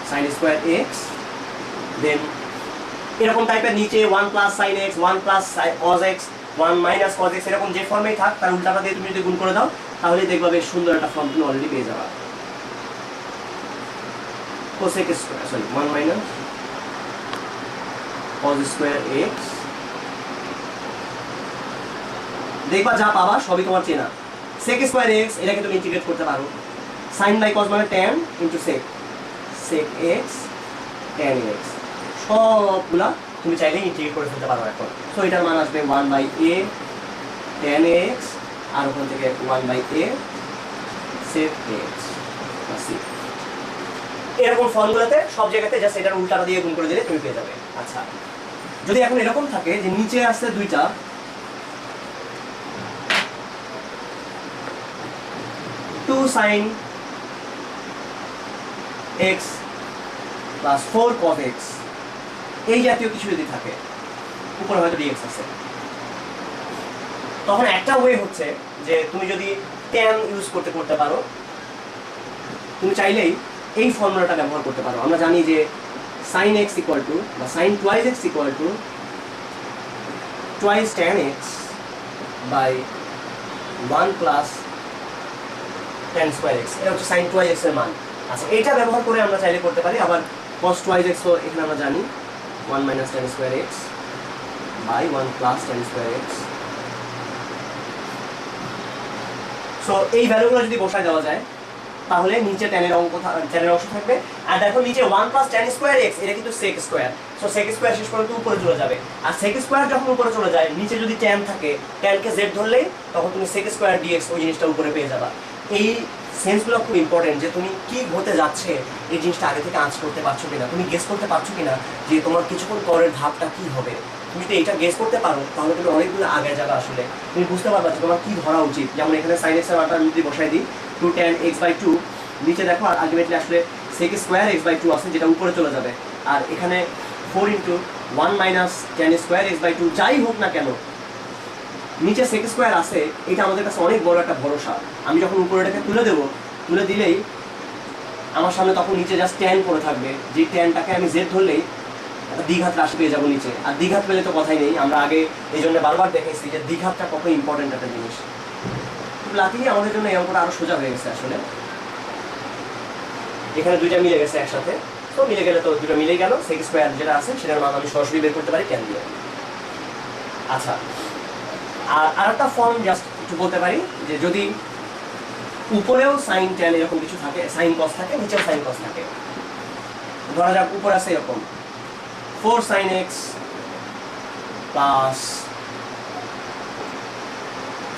সাইন স্কোয়ার এক্স। দেন এরকম টাইপের নিচে 1 plus sine x, 1 plus cos x, 1 minus cos x এরকম যে ফর্মেই থাক তার উল্টাটা দিয়ে তুমি যদি গুণ করে দাও তাহলে দেখবা বেশ সুন্দর একটা ফর্ম তুমি অলরেডি পেয়ে যাবা। cos x square, sorry 1 minus cos square x, দেখবা যা পাবা সবই তোমার চেনা। sec স্কয়ার x এটাকে তুমি ইন্টিগ্রেট করতে পারো, sin বাই cos মানে tan into sec, sec x tan x, সবগুলা তুমি চাইলে ইন্টিগ্রেট করে ফেলতে পারো এখন। সো এটার মান আসবে 1 বাই a tan x আর ওখান থেকে 1 by a sec x plus c। এরকম ফর্মুলাতে সব জায়গাতে জাস্ট এটার উল্টাটা দিয়ে গুণ করে দিলে তুমি পেয়ে যাবে। আচ্ছা, যদি এখন এরকম থাকে যে নিচে আছে দুইটা 2 sin x plus 4 cos x, এই জাতীয় কিছু যদি থাকে, উপরে হয়তো dx আছে, তখন একটা ওয়ে হচ্ছে যে তুমি যদি tan ইউজ করতে পারো, তুমি চাইলেই এই ফর্মুলাটা ব্যবহার করতে পারো। আমরা জানি যে sin x ইকুয়াল টু বা sin twice x equal to twice tan x by 1 plus tan square x, এটা হচ্ছে sin twice x এর মান। আচ্ছা, এটা ব্যবহার করে আমরা চাইলে করতে পারি। আবার cos twice x তো এখানে আমরা জানি 1 minus tan square x by 1 plus tan square x। So এই ভ্যালুগুলো যদি বসায় দেওয়া যায় তাহলে নিচে tan এর অংশ থাকবে, আর দেখো নিচে 1 প্লাস tan স্কয়ার x, এটা কিন্তু sec square. So sec square শেষ পর্যন্ত উপরে চলে যাবে, আর sec স্কয়ার যখন উপরে চলে যায় নিচে যদি tan থাকে, tan কে z ধরলেই তখন তুমি sec স্কয়ার dx ওই জিনিসটা উপরে পেয়ে যাবা। এই সেন্সগুলো খুব ইম্পর্টেন্ট যে তুমি কি হতে যাচ্ছে এই জিনিসটা আগে থেকে আঁচ করতে পারছো কিনা, তুমি গেস করতে পারছো কিনা যে তোমার কিছুক্ষণ পরের ধাপটা কি হবে। তুমি যদি এটা গেস করতে পারো তাহলে তুমি অনেকগুলো আগে যাবে, আসলে তুমি বুঝতে পারবা যে তোমার কি ধরা উচিত। যেমন এখানে sin x এর মানটা যদি বসাই দিই 2 tan x বাই 2, নিচে দেখো আলটিমেটলি আসলে sec স্কয়ার x বাই 2 আছে যেটা উপরে চলে যাবে, আর এখানে 4 into 1 minus tan square x by 2, যাই হোক না কেন নিচে sec স্কয়ার আছে, এটা আমাদের কাছে অনেক বড় একটা ভরসা। আমি যখন উপরেটাকে তুলে দেবো, তুলে দিলেই আমার সামনে তখন নিচে জাস্ট tan পড়ে থাকবে, যে tanটাকে আমি z ধরলেই দ্বিঘাত রাশি পেয়ে যাবো নিচে। আর দ্বিঘাত পেলে তো কথাই নেই, আমরা আগে এই জন্য বারবার দেখেছি যে দ্বিঘাতটা কত ইম্পর্টেন্ট একটা জিনিস। লাকিলি আমাদের জন্য এই অঙ্কটা আরো সোজা হয়ে গেছে। আসলে এখানে দুইটা মিলে গেছে একসাথে, তো মিলে গেলে তো দুটো মিলে গেল, sec স্কয়ার যেটা আছে সেটার মান আমি সরাসরি বের করতে পারি tan দিয়ে। আচ্ছা, আর আরেকটা ফর্ম জাস্ট একটু বলতে পারি যে যদি উপরেও sin tan এরকম কিছু থাকে, sin cos থাকে, নিচেও sin cos থাকে, ধরা যাক উপরে আছে এরকম 4 sin x plus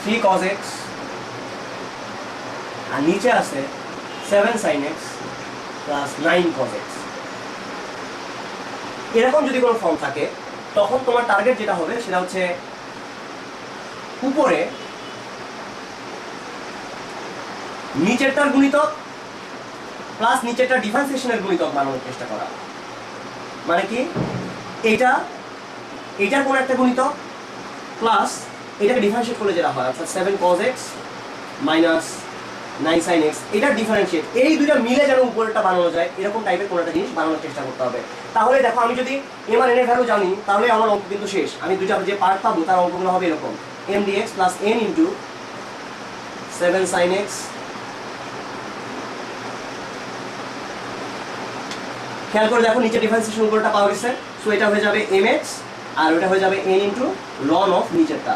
3 cos x, আর নিচে আছে 7 sin x plus 9 cos x। এরকম যদি কোনো ফর্ম থাকে তখন তোমার টার্গেট যেটা হবে সেটা হচ্ছে উপরে নিচেরটার গুণিতক প্লাস নিচেরটা ডিফারেন্সিয়েশনের গুণিতক বানানোর চেষ্টা করা। মানে কি, এটার কোন একটা গুণিতক প্লাস এটাকে ডিফারেন্সিয়েট করলে যেটা হয়, অর্থাৎ 7 cos x minus 9 sin x, এটার ডিফারেন্সিয়েট, এই দুইটা মিলে যেন উপরেরটা বানানো যায় এরকম টাইপের কোনো একটা জিনিস বানানোর চেষ্টা করতে হবে। তাহলে দেখো আমি যদি m আর n এর ভ্যালু জানি তাহলে আমার অঙ্ক কিন্তু শেষ। আমি দুইটা যে পার্ট পাবো তার অঙ্কগুলো হবে এরকম m dx plus n into 7 sin x, খেয়াল করে দেখো নিচে ডিফারেন্সিয়েশন উপরটা পাওয়া গেছে, সো এটা হয়ে যাবে mx আর ওটা হয়ে যাবে n ইন্টু ln অফ নিচেরটা।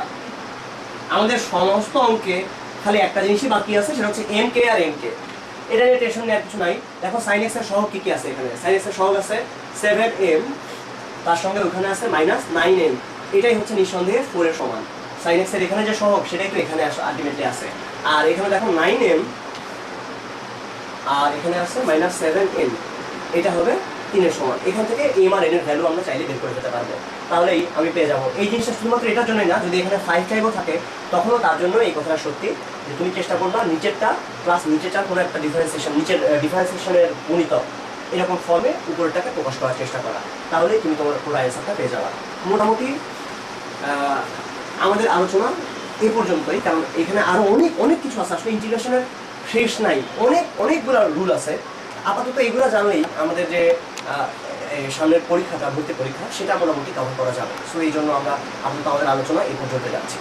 আমাদের সমস্ত অঙ্কে খালি একটা জিনিসই বাকি আছে, সেটা হচ্ছে mk আর mk। এটা নিয়ে টেনশন নেওয়ার কিছু নাই। দেখো sin x এর সহগ কি কি আছে, এখানে sin x এর সহগ আছে 7m, তার সঙ্গে ওখানে আছে মাইনাস 9m, এটাই হচ্ছে নিঃসন্দেহে 4 এর সমান। sin x এর এখানে যে সহগ সেটাই তো এখানে আলটিমেটলি আছে, আর এখানে দেখো 9m আর এখানে আছে মাইনাস 7m, এটা হবে 3 এর সমান। এখান থেকে m আর n এর ভ্যালু আমরা চাইলে বের করে দিতে পারবো, তাহলেই আমি পেয়ে যাবো। এই জিনিসটা শুধুমাত্র এটার জন্যই না, যদি এখানে 5 টাইপও থাকে তখনও তার জন্য এই কথাটা সত্যি যে তুমি চেষ্টা করবা নিচেরটা প্লাস নিচেরটার কোনো একটা ডিফারেন্সিয়েশন, নিচের ডিফারেন্সিয়েশনের গুণিতক এরকম ফর্মে উপরেরটাকে প্রকাশ করার চেষ্টা করা, তাহলেই তুমি তোমার পুরো অ্যান্সারটা পেয়ে যাবা। মোটামুটি আমাদের আলোচনা এই পর্যন্তই, কারণ এখানে আরো অনেক অনেক কিছু আছে। আসলে ইন্টিগ্রেশনের শেষ নাই, অনেকগুলো রুল আছে। আপাতত এগুলো জানলেই আমাদের যে সামনের পরীক্ষাটা ভর্তি পরীক্ষা সেটা মোটামুটি কভার করা যাবে। সো এই জন্য আমরা আপাতত আমাদের আলোচনা এই পর্যন্ত যাচ্ছি।